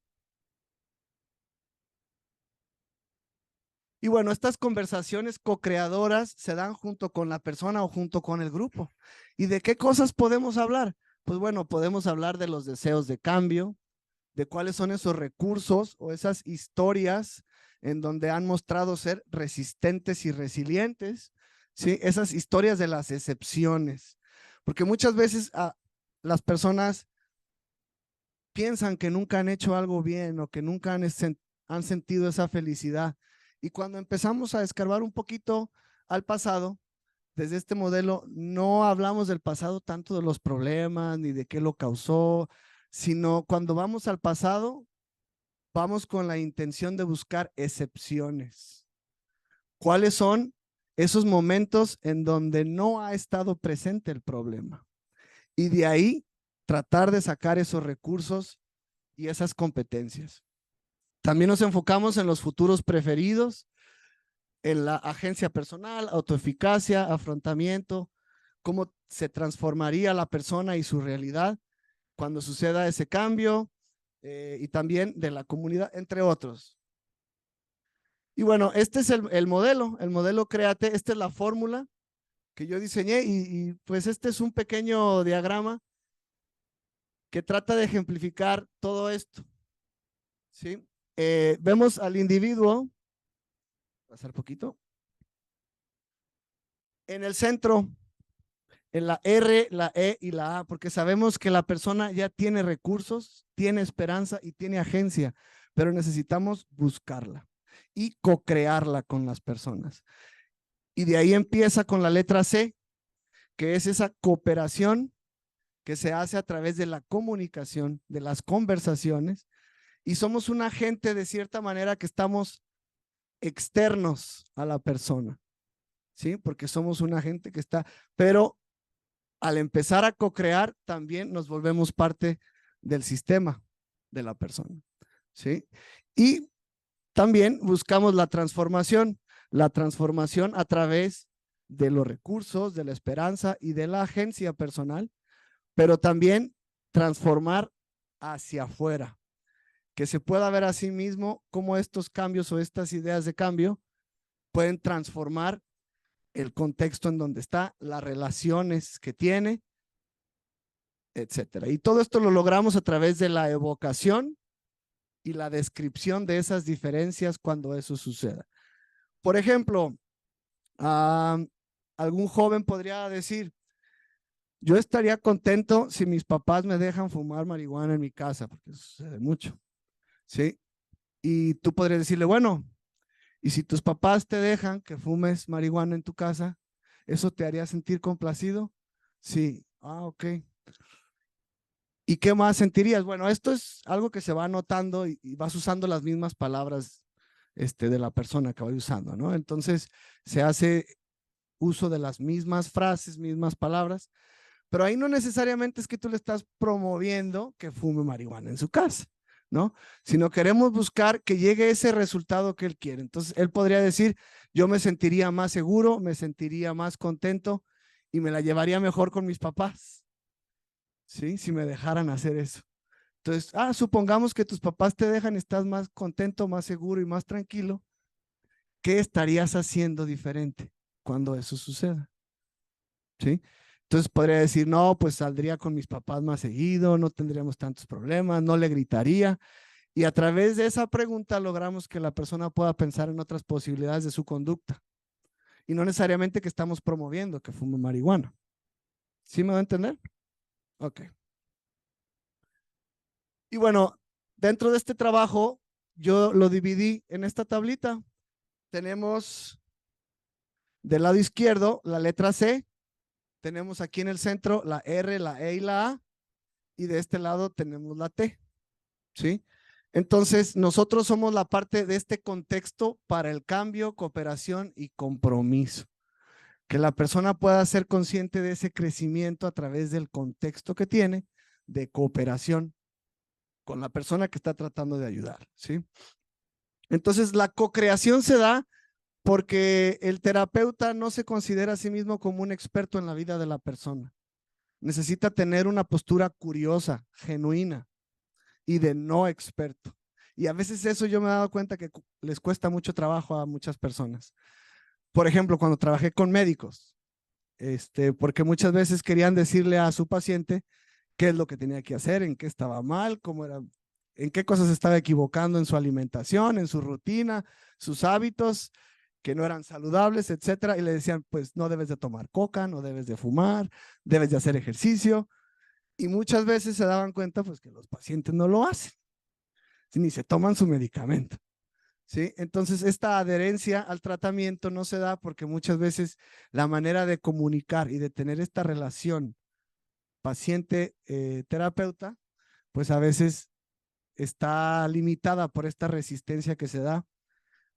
Y bueno, estas conversaciones co-creadoras se dan junto con la persona o junto con el grupo. ¿Y de qué cosas podemos hablar? Pues bueno, podemos hablar de los deseos de cambio, de cuáles son esos recursos o esas historias en donde han mostrado ser resistentes y resilientes, ¿sí? Esas historias de las excepciones. Porque muchas veces las personas piensan que nunca han hecho algo bien o que nunca han sentido esa felicidad. Y cuando empezamos a escarbar un poquito al pasado, desde este modelo, no hablamos del pasado tanto de los problemas ni de qué lo causó, sino cuando vamos al pasado, vamos con la intención de buscar excepciones. ¿Cuáles son esos momentos en donde no ha estado presente el problema? Y de ahí tratar de sacar esos recursos y esas competencias. También nos enfocamos en los futuros preferidos, en la agencia personal, autoeficacia, afrontamiento, cómo se transformaría la persona y su realidad cuando suceda ese cambio, y también de la comunidad, entre otros. Y bueno, este es el modelo Créate, esta es la fórmula que yo diseñé y pues este es un pequeño diagrama que trata de ejemplificar todo esto, ¿sí? Vemos al individuo, pasar poquito, en el centro, en la R, la E y la A, porque sabemos que la persona ya tiene recursos, tiene esperanza y tiene agencia, pero necesitamos buscarla y co-crearla con las personas. Y de ahí empieza con la letra C, que es esa cooperación que se hace a través de la comunicación, de las conversaciones, y somos un agente de cierta manera que estamos externos a la persona, ¿sí? Porque somos un agente que está, pero al empezar a co-crear, también nos volvemos parte del sistema de la persona, ¿sí? Y también buscamos la transformación a través de los recursos, de la esperanza y de la agencia personal, pero también transformar hacia afuera, que se pueda ver a sí mismo cómo estos cambios o estas ideas de cambio pueden transformar el contexto en donde está, las relaciones que tiene, etcétera. Y todo esto lo logramos a través de la evocación y la descripción de esas diferencias cuando eso suceda. Por ejemplo, algún joven podría decir, yo estaría contento si mis papás me dejan fumar marihuana en mi casa, porque eso sucede mucho, ¿sí? Y tú podrías decirle, bueno, y si tus papás te dejan que fumes marihuana en tu casa, ¿eso te haría sentir complacido? Sí. Ah, ok. ¿Y qué más sentirías? Bueno, esto es algo que se va anotando y vas usando las mismas palabras de la persona que va usando, ¿no? Entonces se hace uso de las mismas frases, mismas palabras, pero ahí no necesariamente es que tú le estás promoviendo que fume marihuana en su casa, ¿no? Sino queremos buscar que llegue ese resultado que él quiere. Entonces él podría decir, yo me sentiría más seguro, me sentiría más contento y me la llevaría mejor con mis papás, ¿sí? Si me dejaran hacer eso. Entonces, supongamos que tus papás te dejan, estás más contento, más seguro y más tranquilo. ¿Qué estarías haciendo diferente cuando eso suceda? ¿Sí? Entonces podría decir, no, pues saldría con mis papás más seguido, no tendríamos tantos problemas, no le gritaría. Y a través de esa pregunta logramos que la persona pueda pensar en otras posibilidades de su conducta. Y no necesariamente que estamos promoviendo que fume marihuana. ¿Sí me va a entender? Ok. Y bueno, dentro de este trabajo, yo lo dividí en esta tablita. Tenemos del lado izquierdo la letra C, tenemos aquí en el centro la R, la E y la A, y de este lado tenemos la T, ¿sí? Entonces, nosotros somos la parte de este contexto para el cambio, cooperación y compromiso. Que la persona pueda ser consciente de ese crecimiento a través del contexto que tiene de cooperación con la persona que está tratando de ayudar, ¿sí? Entonces, la co-creación se da porque el terapeuta no se considera a sí mismo como un experto en la vida de la persona. necesita tener una postura curiosa, genuina y de no experto. Y a veces eso yo me he dado cuenta que les cuesta mucho trabajo a muchas personas. Por ejemplo, cuando trabajé con médicos, porque muchas veces querían decirle a su paciente qué es lo que tenía que hacer, en qué estaba mal, cómo era, en qué cosas se estaba equivocando en su alimentación, en su rutina, sus hábitos, que no eran saludables, etcétera. Y le decían, pues no debes de tomar coca, no debes de fumar, debes de hacer ejercicio. Y muchas veces se daban cuenta, pues, que los pacientes no lo hacen, ni se toman su medicamento. ¿Sí? Entonces, esta adherencia al tratamiento no se da porque muchas veces la manera de comunicar y de tener esta relación paciente-terapeuta, pues a veces está limitada por esta resistencia que se da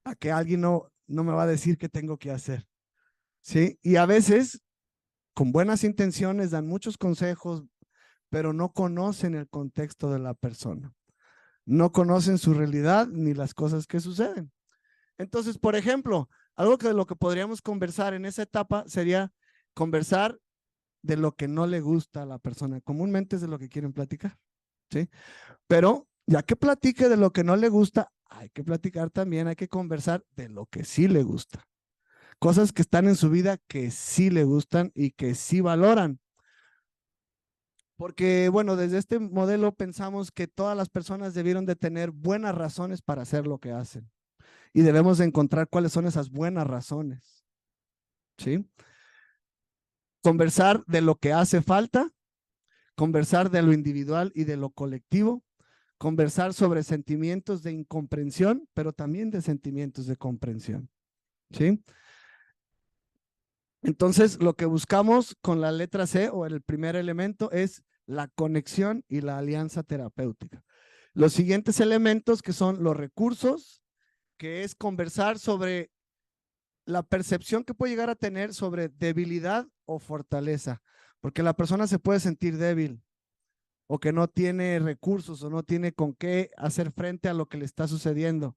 a que alguien no me va a decir qué tengo que hacer. ¿Sí? Y a veces, con buenas intenciones, dan muchos consejos, pero no conocen el contexto de la persona. No conocen su realidad ni las cosas que suceden. Entonces, por ejemplo, algo de lo que podríamos conversar en esa etapa sería conversar de lo que no le gusta a la persona. Comúnmente es de lo que quieren platicar, ¿sí? Pero ya que platique de lo que no le gusta, hay que platicar también, hay que conversar de lo que sí le gusta. Cosas que están en su vida que sí le gustan y que sí valoran. Porque, bueno, desde este modelo pensamos que todas las personas debieron de tener buenas razones para hacer lo que hacen. Y debemos de encontrar cuáles son esas buenas razones, ¿sí? Conversar de lo que hace falta, conversar de lo individual y de lo colectivo, conversar sobre sentimientos de incomprensión, pero también de sentimientos de comprensión, ¿sí? Entonces, lo que buscamos con la letra C o el primer elemento es la conexión y la alianza terapéutica. Los siguientes elementos que son los recursos, que es conversar sobre la percepción que puede llegar a tener sobre debilidad o fortaleza, porque la persona se puede sentir débil o que no tiene recursos o no tiene con qué hacer frente a lo que le está sucediendo.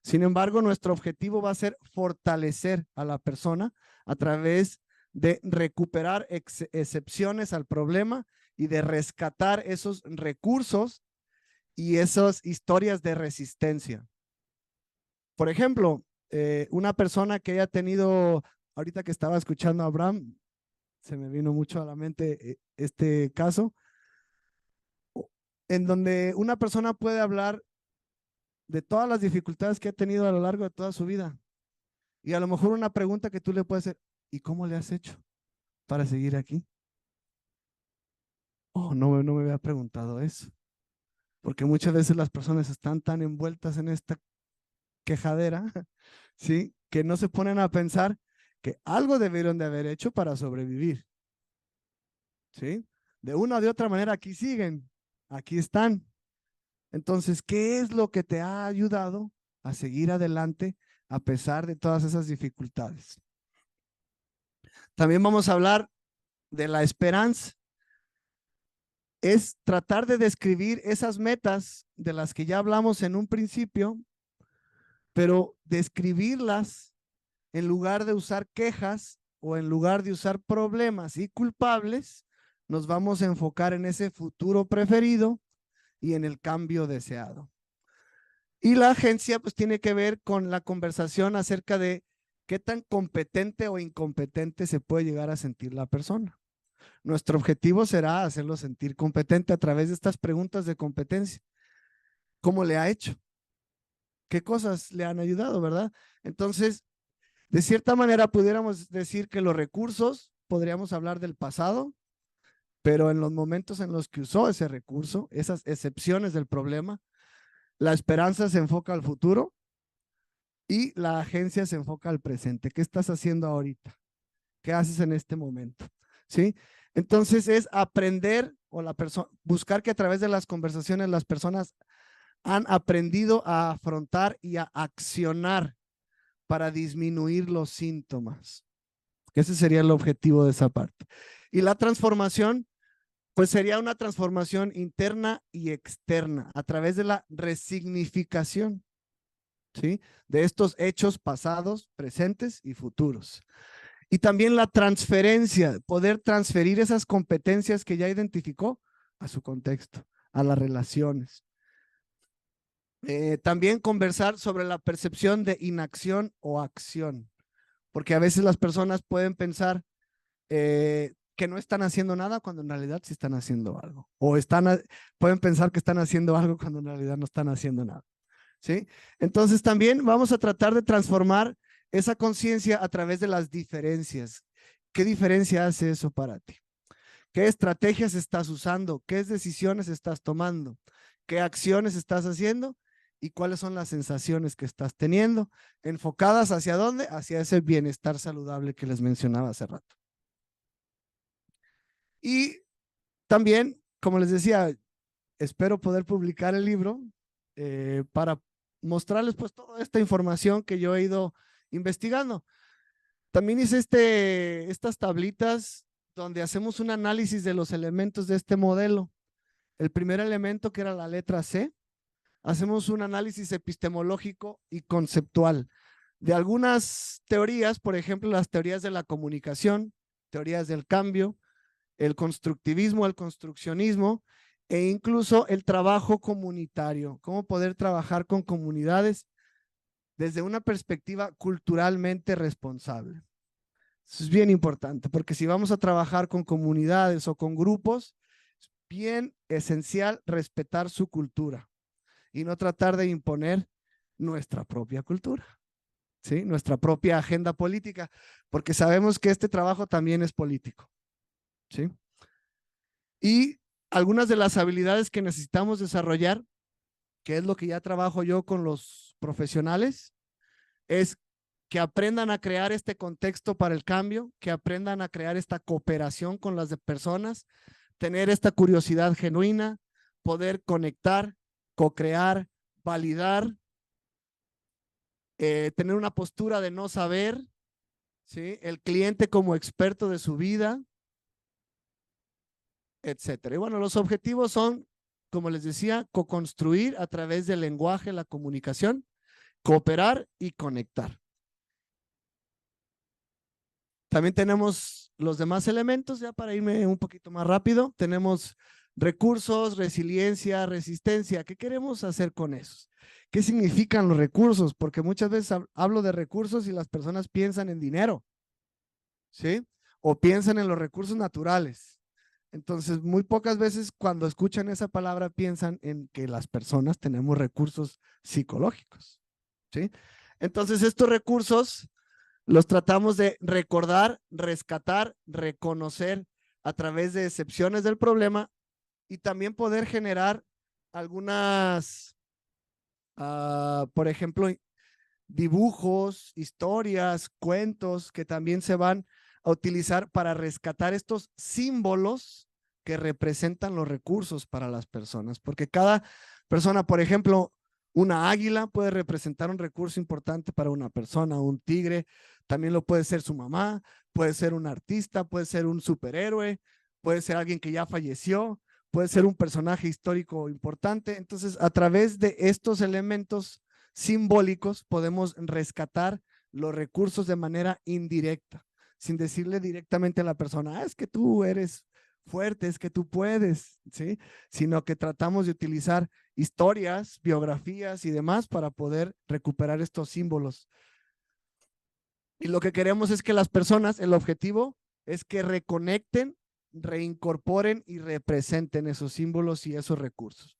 Sin embargo, nuestro objetivo va a ser fortalecer a la persona a través de recuperar excepciones al problema y de rescatar esos recursos y esas historias de resistencia. Por ejemplo, una persona que haya tenido, ahorita que estaba escuchando a Abraham, se me vino mucho a la mente este caso, en donde una persona puede hablar de todas las dificultades que ha tenido a lo largo de toda su vida. Y a lo mejor una pregunta que tú le puedes hacer, ¿y cómo le has hecho para seguir aquí? Oh, no me había preguntado eso. Porque muchas veces las personas están tan envueltas en esta quejadera, ¿sí? Que no se ponen a pensar que algo debieron de haber hecho para sobrevivir, ¿sí? De una o de otra manera aquí siguen, aquí están. Entonces, ¿qué es lo que te ha ayudado a seguir adelante a pesar de todas esas dificultades? También vamos a hablar de la esperanza. Es tratar de describir esas metas de las que ya hablamos en un principio, pero describirlas en lugar de usar quejas o en lugar de usar problemas y culpables, nos vamos a enfocar en ese futuro preferido y en el cambio deseado. Y la agencia pues tiene que ver con la conversación acerca de qué tan competente o incompetente se puede llegar a sentir la persona. Nuestro objetivo será hacerlo sentir competente a través de estas preguntas de competencia. ¿Cómo le ha hecho? ¿Qué cosas le han ayudado, verdad? Entonces, de cierta manera pudiéramos decir que los recursos, podríamos hablar del pasado, pero en los momentos en los que usó ese recurso, esas excepciones del problema, la esperanza se enfoca al futuro y la agencia se enfoca al presente. ¿Qué estás haciendo ahorita? ¿Qué haces en este momento? ¿Sí? Entonces es aprender o buscar que a través de las conversaciones las personas han aprendido a afrontar y a accionar para disminuir los síntomas. Ese sería el objetivo de esa parte. Y la transformación, pues sería una transformación interna y externa a través de la resignificación, ¿sí? De estos hechos pasados, presentes y futuros. Y también la transferencia, poder transferir esas competencias que ya identificó a su contexto, a las relaciones. También conversar sobre la percepción de inacción o acción, porque a veces las personas pueden pensar que no están haciendo nada cuando en realidad sí están haciendo algo, o pueden pensar que están haciendo algo cuando en realidad no están haciendo nada. ¿Sí? Entonces también vamos a tratar de transformar esa conciencia a través de las diferencias. ¿Qué diferencia hace eso para ti? ¿Qué estrategias estás usando? ¿Qué decisiones estás tomando? ¿Qué acciones estás haciendo? ¿Y cuáles son las sensaciones que estás teniendo? ¿Enfocadas hacia dónde? Hacia ese bienestar saludable que les mencionaba hace rato. Y también, como les decía, espero poder publicar el libro para mostrarles pues toda esta información que yo he ido investigando. También hice estas tablitas donde hacemos un análisis de los elementos de este modelo. El primer elemento, que era la letra C, hacemos un análisis epistemológico y conceptual de algunas teorías, por ejemplo, las teorías de la comunicación, teorías del cambio, el constructivismo, el construccionismo e incluso el trabajo comunitario, cómo poder trabajar con comunidades desde una perspectiva culturalmente responsable. Eso es bien importante, porque si vamos a trabajar con comunidades o con grupos, es bien esencial respetar su cultura y no tratar de imponer nuestra propia cultura, ¿sí? Nuestra propia agenda política, porque sabemos que este trabajo también es político, ¿sí? Y algunas de las habilidades que necesitamos desarrollar, que es lo que ya trabajo yo con los profesionales, es que aprendan a crear este contexto para el cambio, que aprendan a crear esta cooperación con las personas, tener esta curiosidad genuina, poder conectar, co-crear, validar, tener una postura de no saber, ¿sí? El cliente como experto de su vida, etcétera. Y bueno, los objetivos son, como les decía, co-construir a través del lenguaje, la comunicación, cooperar y conectar. También tenemos los demás elementos, ya para irme un poquito más rápido. Tenemos recursos, resiliencia, resistencia. ¿Qué queremos hacer con esos? ¿Qué significan los recursos? Porque muchas veces hablo de recursos y las personas piensan en dinero, ¿sí? O piensan en los recursos naturales. Entonces, muy pocas veces cuando escuchan esa palabra piensan en que las personas tenemos recursos psicológicos, ¿sí? Entonces, estos recursos los tratamos de recordar, rescatar, reconocer a través de excepciones del problema y también poder generar algunas, por ejemplo, dibujos, historias, cuentos que también se van a utilizar para rescatar estos símbolos que representan los recursos para las personas, porque cada persona, por ejemplo, una águila puede representar un recurso importante para una persona, un tigre también lo puede ser su mamá, puede ser un artista, puede ser un superhéroe, puede ser alguien que ya falleció, puede ser un personaje histórico importante. Entonces, a través de estos elementos simbólicos podemos rescatar los recursos de manera indirecta, sin decirle directamente a la persona, es que tú eres fuerte, es que tú puedes, ¿sí? Sino que tratamos de utilizar historias, biografías y demás para poder recuperar estos símbolos. Y lo que queremos es que las personas, el objetivo es que reconecten, reincorporen y representen esos símbolos y esos recursos.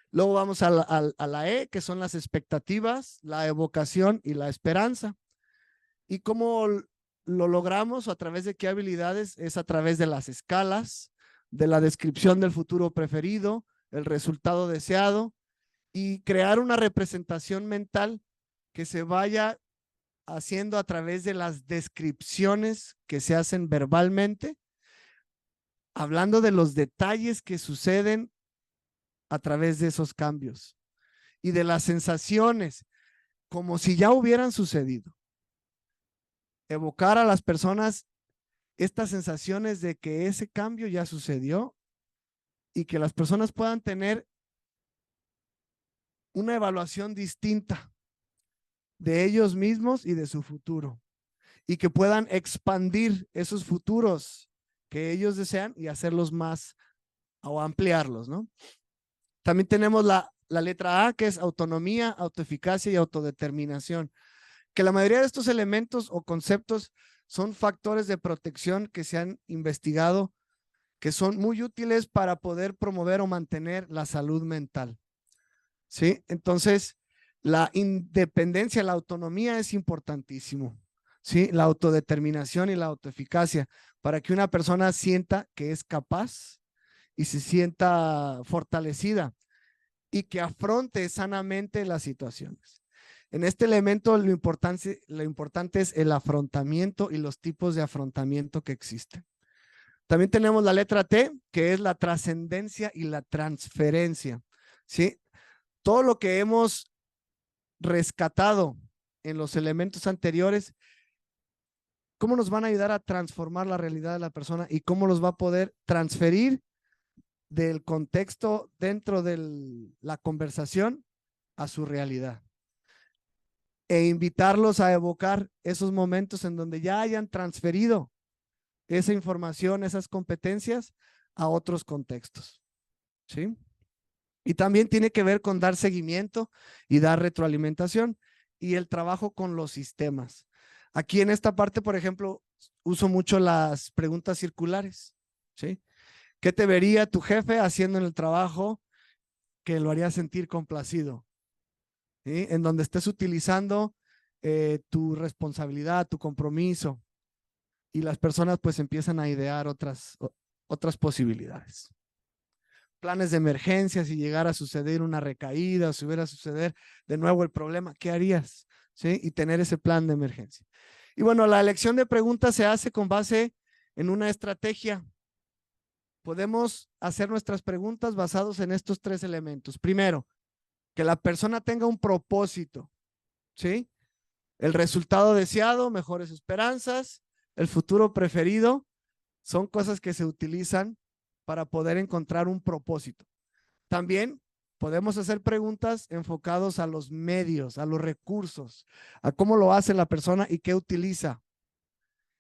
Luego vamos a la E, que son las expectativas, la evocación y la esperanza. ¿Y cómo lo logramos? ¿A través de qué habilidades? Es a través de las escalas, de la descripción del futuro preferido, el resultado deseado y crear una representación mental que se vaya haciendo a través de las descripciones que se hacen verbalmente, hablando de los detalles que suceden a través de esos cambios y de las sensaciones, como si ya hubieran sucedido. Evocar a las personas estas sensaciones de que ese cambio ya sucedió y que las personas puedan tener una evaluación distinta de ellos mismos y de su futuro. y que puedan expandir esos futuros que ellos desean y hacerlos más o ampliarlos, ¿no? También tenemos la letra A, que es autonomía, autoeficacia y autodeterminación, que la mayoría de estos elementos o conceptos son factores de protección que se han investigado, que son muy útiles para poder promover o mantener la salud mental. ¿Sí? Entonces, la independencia, la autonomía es importantísimo. ¿Sí? La autodeterminación y la autoeficacia para que una persona sienta que es capaz y se sienta fortalecida y que afronte sanamente las situaciones. En este elemento lo importante es el afrontamiento y los tipos de afrontamiento que existen. También tenemos la letra T, que es la trascendencia y la transferencia. ¿Sí? Todo lo que hemos rescatado en los elementos anteriores, cómo nos van a ayudar a transformar la realidad de la persona y cómo los va a poder transferir del contexto dentro de la conversación a su realidad e invitarlos a evocar esos momentos en donde ya hayan transferido esa información, esas competencias a otros contextos. ¿Sí? Y también tiene que ver con dar seguimiento y dar retroalimentación y el trabajo con los sistemas. Aquí en esta parte, por ejemplo, uso mucho las preguntas circulares. ¿Sí? ¿Qué te vería tu jefe haciendo en el trabajo que lo haría sentir complacido? ¿Sí? En donde estés utilizando tu responsabilidad, tu compromiso, y las personas pues empiezan a idear otras posibilidades. Planes de emergencia, si llegara a suceder una recaída, si hubiera a suceder de nuevo el problema, ¿qué harías? ¿Sí? Y tener ese plan de emergencia. Y bueno, la elección de preguntas se hace con base en una estrategia. Podemos hacer nuestras preguntas basados en estos tres elementos. Primero, que la persona tenga un propósito, ¿sí? El resultado deseado, mejores esperanzas, el futuro preferido, son cosas que se utilizan para poder encontrar un propósito. También podemos hacer preguntas enfocados a los medios, a los recursos, a cómo lo hace la persona y qué utiliza.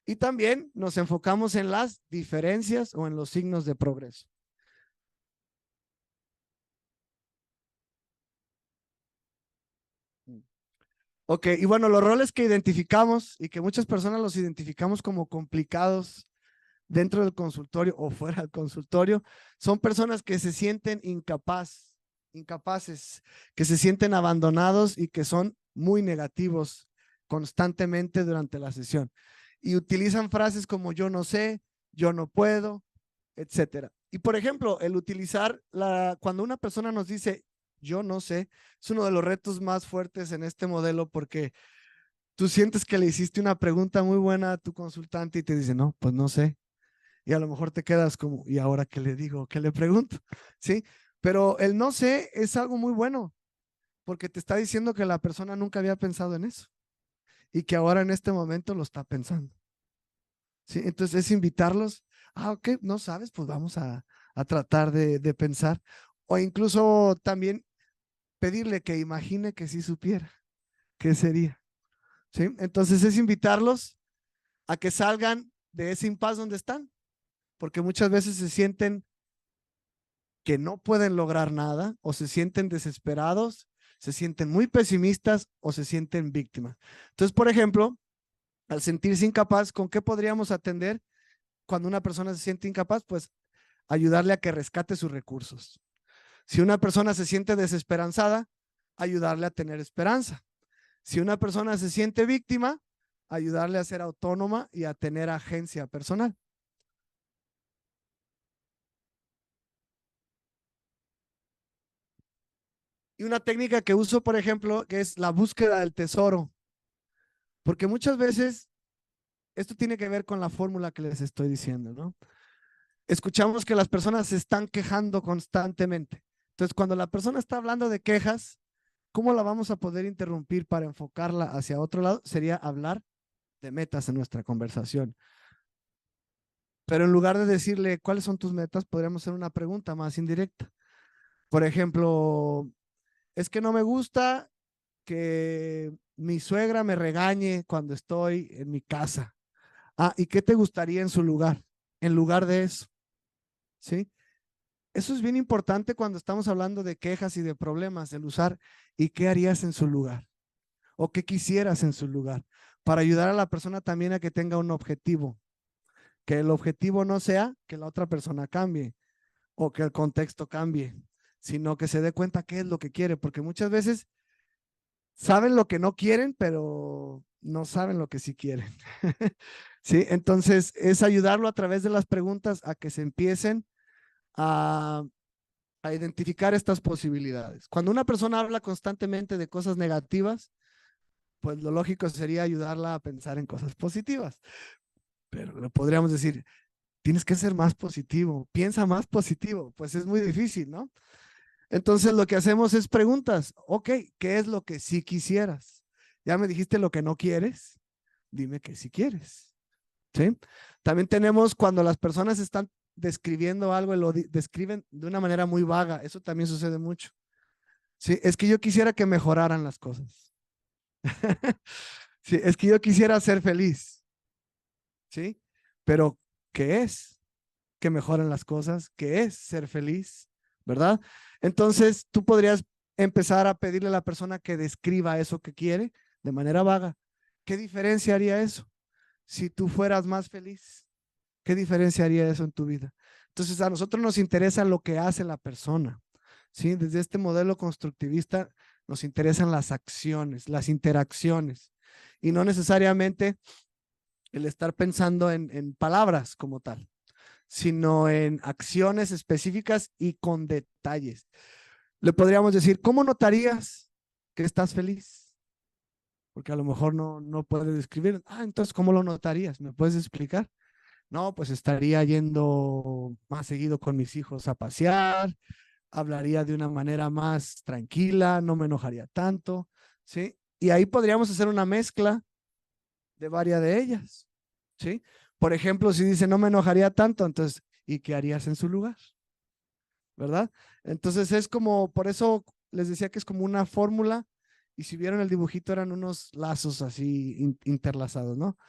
Y también nos enfocamos en las diferencias o en los signos de progreso. Ok, y bueno, los roles que identificamos y que muchas personas los identificamos como complicados dentro del consultorio o fuera del consultorio, son personas que se sienten incapaces, que se sienten abandonados y que son muy negativos constantemente durante la sesión. Y utilizan frases como yo no sé, yo no puedo, etcétera. Y por ejemplo, el utilizar cuando una persona nos dice yo no sé, es uno de los retos más fuertes en este modelo porque tú sientes que le hiciste una pregunta muy buena a tu consultante y te dice, no, pues no sé. Y a lo mejor te quedas como, ¿y ahora qué le digo? ¿Qué le pregunto? ¿Sí? Pero el no sé es algo muy bueno porque te está diciendo que la persona nunca había pensado en eso y que ahora en este momento lo está pensando. ¿Sí? Entonces es invitarlos, ok, no sabes, pues vamos a tratar de pensar o incluso también pedirle que imagine que sí supiera qué sería. ¿Sí? Entonces es invitarlos a que salgan de ese impasse donde están, porque muchas veces se sienten que no pueden lograr nada o se sienten desesperados, se sienten muy pesimistas o se sienten víctimas. Entonces, por ejemplo, al sentirse incapaz, ¿con qué podríamos atender cuando una persona se siente incapaz? Pues ayudarle a que rescate sus recursos. Si una persona se siente desesperanzada, ayudarle a tener esperanza. Si una persona se siente víctima, ayudarle a ser autónoma y a tener agencia personal. Y una técnica que uso, por ejemplo, que es la búsqueda del tesoro, porque muchas veces esto tiene que ver con la fórmula que les estoy diciendo, ¿no? Escuchamos que las personas se están quejando constantemente. Entonces, cuando la persona está hablando de quejas, ¿cómo la vamos a poder interrumpir para enfocarla hacia otro lado? Sería hablar de metas en nuestra conversación. Pero en lugar de decirle cuáles son tus metas, podríamos hacer una pregunta más indirecta. Por ejemplo, es que no me gusta que mi suegra me regañe cuando estoy en mi casa. Ah, ¿y qué te gustaría en su lugar? En lugar de eso, ¿sí? Eso es bien importante cuando estamos hablando de quejas y de problemas, el usar ¿y qué harías en su lugar? O qué quisieras en su lugar, para ayudar a la persona también a que tenga un objetivo, que el objetivo no sea que la otra persona cambie o que el contexto cambie, sino que se dé cuenta qué es lo que quiere, porque muchas veces saben lo que no quieren, pero no saben lo que sí quieren. Sí, entonces es ayudarlo a través de las preguntas a que se empiecen a, a identificar estas posibilidades. Cuando una persona habla constantemente de cosas negativas, pues lo lógico sería ayudarla a pensar en cosas positivas. Pero le podríamos decir, tienes que ser más positivo, piensa más positivo. Pues es muy difícil, ¿no? Entonces lo que hacemos es preguntas. Ok, ¿qué es lo que sí quisieras? Ya me dijiste lo que no quieres, dime que sí quieres. ¿Sí? También tenemos cuando las personas están describiendo algo y lo describen de una manera muy vaga. Eso también sucede mucho. Sí, es que yo quisiera que mejoraran las cosas. Sí, es que yo quisiera ser feliz. ¿Sí? Pero, ¿qué es que mejoren las cosas? ¿Qué es ser feliz? ¿Verdad? Entonces, tú podrías empezar a pedirle a la persona que describa eso que quiere de manera vaga. ¿Qué diferencia haría eso? Si tú fueras más feliz, ¿qué diferencia haría eso en tu vida? Entonces, a nosotros nos interesa lo que hace la persona. ¿Sí? Desde este modelo constructivista nos interesan las acciones, las interacciones, y no necesariamente el estar pensando en palabras como tal, sino en acciones específicas y con detalles. Le podríamos decir, ¿cómo notarías que estás feliz? Porque a lo mejor no puedes describir. Ah, entonces, ¿cómo lo notarías? ¿Me puedes explicar? No, pues estaría yendo más seguido con mis hijos a pasear, hablaría de una manera más tranquila, no me enojaría tanto, ¿sí? Y ahí podríamos hacer una mezcla de varias de ellas, ¿sí? Por ejemplo, si dice no me enojaría tanto, entonces, ¿y qué harías en su lugar? ¿Verdad? Entonces es como, por eso les decía que es como una fórmula, y si vieron el dibujito eran unos lazos así interlazados, ¿no?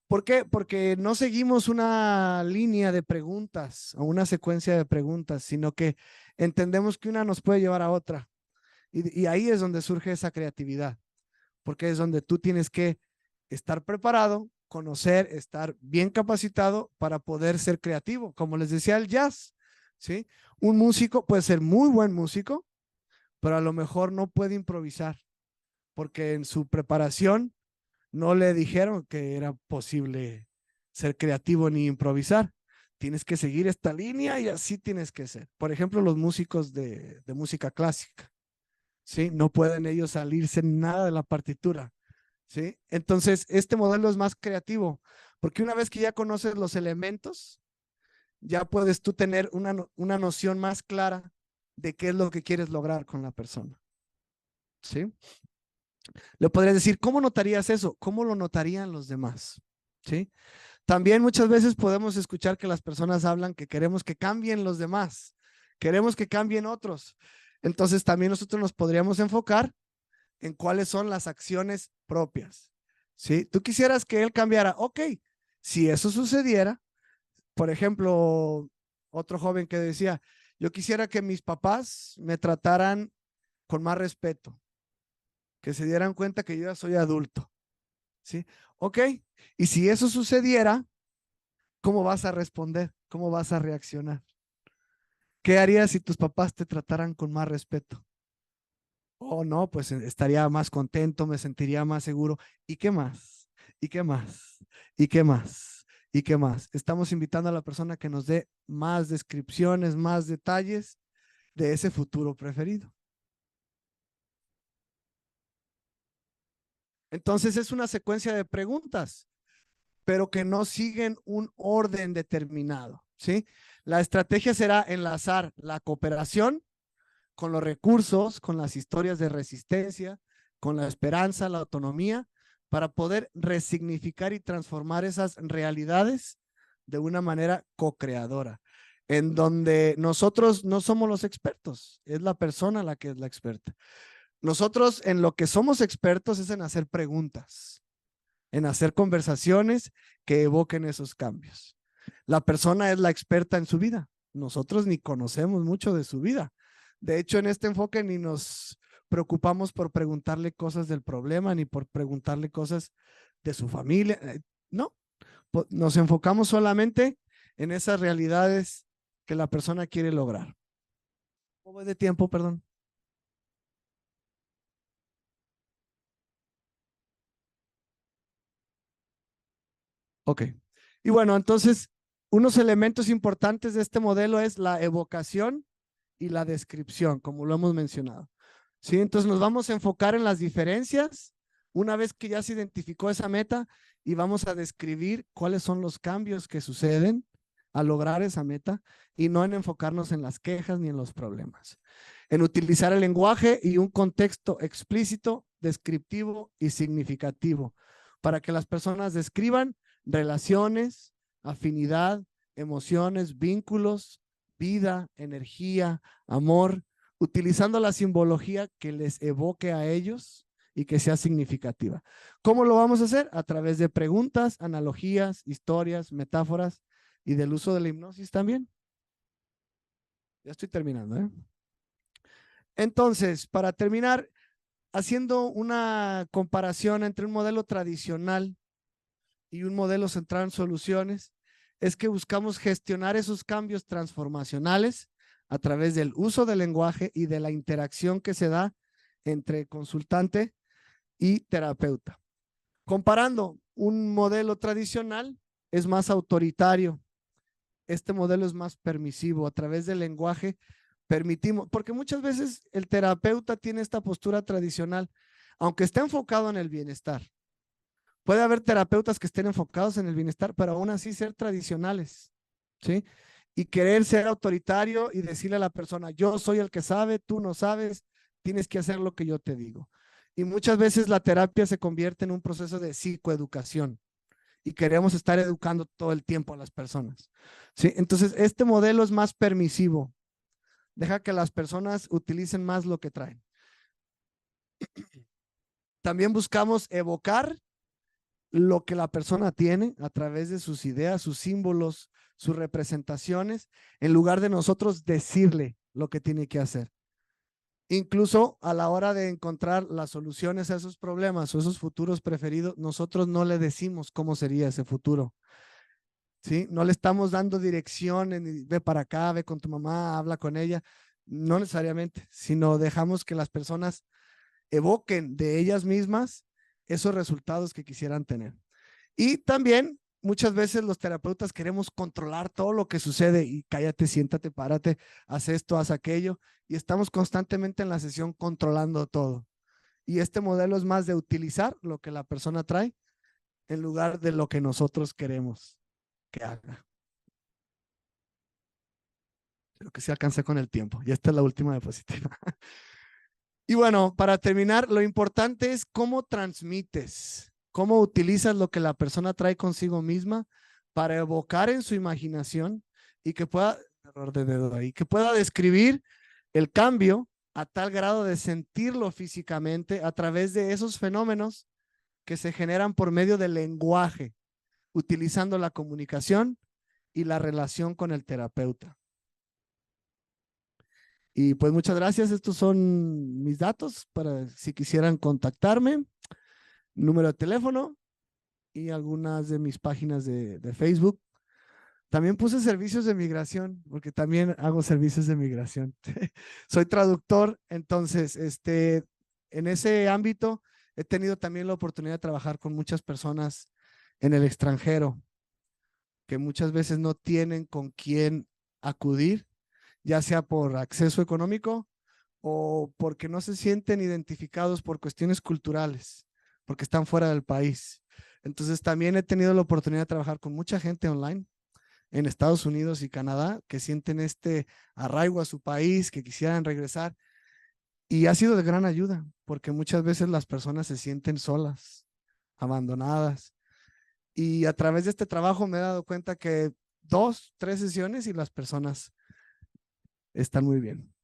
¿Por qué? Porque no seguimos una línea de preguntas o una secuencia de preguntas, sino que entendemos que una nos puede llevar a otra. Y ahí es donde surge esa creatividad, porque es donde tú tienes que estar preparado, conocer, estar bien capacitado para poder ser creativo. Como les decía, el jazz, ¿sí? Un músico puede ser muy buen músico, pero a lo mejor no puede improvisar, porque en su preparación no le dijeron que era posible ser creativo ni improvisar. Tienes que seguir esta línea y así tienes que ser. Por ejemplo, los músicos de música clásica, ¿sí? No pueden ellos salirse nada de la partitura, ¿sí? Entonces, este modelo es más creativo, porque una vez que ya conoces los elementos, ya puedes tú tener una noción más clara de qué es lo que quieres lograr con la persona, ¿sí? Le podrías decir, ¿cómo notarías eso? ¿Cómo lo notarían los demás? ¿Sí? También muchas veces podemos escuchar que las personas hablan que queremos que cambien los demás, queremos que cambien otros. Entonces también nosotros nos podríamos enfocar en cuáles son las acciones propias. ¿Sí? Tú quisieras que él cambiara. Ok, si eso sucediera, por ejemplo, otro joven que decía, yo quisiera que mis papás me trataran con más respeto, que se dieran cuenta que yo ya soy adulto. ¿Sí? Ok, y si eso sucediera, ¿cómo vas a responder? ¿Cómo vas a reaccionar? ¿Qué harías si tus papás te trataran con más respeto? Oh, no, pues estaría más contento, me sentiría más seguro. ¿Y qué más? ¿Y qué más? ¿Y qué más? ¿Y qué más? Estamos invitando a la persona que nos dé más descripciones, más detalles de ese futuro preferido. Entonces es una secuencia de preguntas, pero que no siguen un orden determinado, ¿sí? La estrategia será enlazar la cooperación con los recursos, con las historias de resistencia, con la esperanza, la autonomía, para poder resignificar y transformar esas realidades de una manera co-creadora, en donde nosotros no somos los expertos, es la persona la que es la experta. Nosotros en lo que somos expertos es en hacer preguntas, en hacer conversaciones que evoquen esos cambios. La persona es la experta en su vida. Nosotros ni conocemos mucho de su vida. De hecho, en este enfoque ni nos preocupamos por preguntarle cosas del problema, ni por preguntarle cosas de su familia. No, nos enfocamos solamente en esas realidades que la persona quiere lograr. ¿Cómo voy de tiempo, perdón? Ok. Y bueno, entonces, unos elementos importantes de este modelo es la evocación y la descripción, como lo hemos mencionado. ¿Sí? Entonces nos vamos a enfocar en las diferencias una vez que ya se identificó esa meta y vamos a describir cuáles son los cambios que suceden al lograr esa meta y no en enfocarnos en las quejas ni en los problemas. En utilizar el lenguaje y un contexto explícito, descriptivo y significativo para que las personas describan relaciones, afinidad, emociones, vínculos, vida, energía, amor, utilizando la simbología que les evoque a ellos y que sea significativa. ¿Cómo lo vamos a hacer? A través de preguntas, analogías, historias, metáforas y del uso de la hipnosis también. Ya estoy terminando, ¿eh? Entonces, para terminar, haciendo una comparación entre un modelo tradicional y un modelo centrado en soluciones, es que buscamos gestionar esos cambios transformacionales a través del uso del lenguaje y de la interacción que se da entre consultante y terapeuta. Comparando, un modelo tradicional es más autoritario, este modelo es más permisivo. A través del lenguaje permitimos, porque muchas veces el terapeuta tiene esta postura tradicional, aunque esté enfocado en el bienestar. Puede haber terapeutas que estén enfocados en el bienestar, pero aún así ser tradicionales, ¿sí? Y querer ser autoritario y decirle a la persona, yo soy el que sabe, tú no sabes, tienes que hacer lo que yo te digo. Y muchas veces la terapia se convierte en un proceso de psicoeducación y queremos estar educando todo el tiempo a las personas, ¿sí? Entonces, este modelo es más permisivo, deja que las personas utilicen más lo que traen. También buscamos evocar lo que la persona tiene a través de sus ideas, sus símbolos, sus representaciones, en lugar de nosotros decirle lo que tiene que hacer. Incluso a la hora de encontrar las soluciones a esos problemas o esos futuros preferidos, nosotros no le decimos cómo sería ese futuro. ¿Sí? No le estamos dando dirección, ve para acá, ve con tu mamá, habla con ella. No necesariamente, sino dejamos que las personas evoquen de ellas mismas esos resultados que quisieran tener. Y también muchas veces los terapeutas queremos controlar todo lo que sucede y cállate, siéntate, párate, haz esto, haz aquello, y estamos constantemente en la sesión controlando todo. Y este modelo es más de utilizar lo que la persona trae en lugar de lo que nosotros queremos que haga. Creo que se alcancé con el tiempo. Y esta es la última diapositiva. Y bueno, para terminar, lo importante es cómo transmites, cómo utilizas lo que la persona trae consigo misma para evocar en su imaginación y que pueda, error de dedo ahí, que pueda describir el cambio a tal grado de sentirlo físicamente a través de esos fenómenos que se generan por medio del lenguaje, utilizando la comunicación y la relación con el terapeuta. Y pues muchas gracias. Estos son mis datos para si quisieran contactarme, número de teléfono y algunas de mis páginas de Facebook. También puse servicios de migración, porque también hago servicios de migración. Soy traductor, entonces, en ese ámbito he tenido también la oportunidad de trabajar con muchas personas en el extranjero, que muchas veces no tienen con quién acudir, ya sea por acceso económico o porque no se sienten identificados por cuestiones culturales, porque están fuera del país. Entonces también he tenido la oportunidad de trabajar con mucha gente online en Estados Unidos y Canadá que sienten este arraigo a su país, que quisieran regresar. Y ha sido de gran ayuda, porque muchas veces las personas se sienten solas, abandonadas. Y a través de este trabajo me he dado cuenta que 2, 3 sesiones y las personas están muy bien.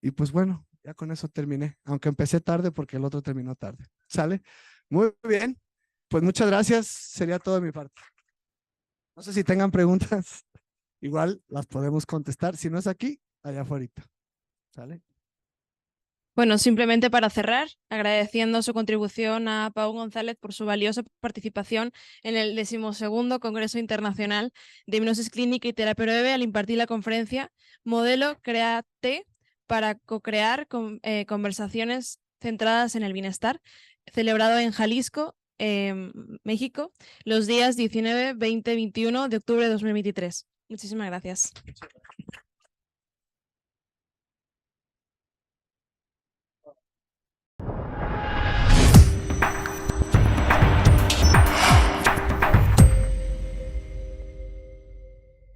Y pues bueno, Ya con eso terminé, aunque empecé tarde porque el otro terminó tarde. ¿Sale? Muy bien. Pues muchas gracias. Sería todo de mi parte. No sé si tengan preguntas. Igual las podemos contestar. Si no es aquí, allá afuera. ¿Sale? Bueno, simplemente para cerrar, agradeciendo su contribución a Pau González por su valiosa participación en el 12º Congreso Internacional de Hipnosis Clínica y Terapia Breve al impartir la conferencia Modelo CREATE para co-crear conversaciones centradas en el bienestar, celebrado en Jalisco, México, los días 19, 20, 21 de octubre de 2023. Muchísimas gracias.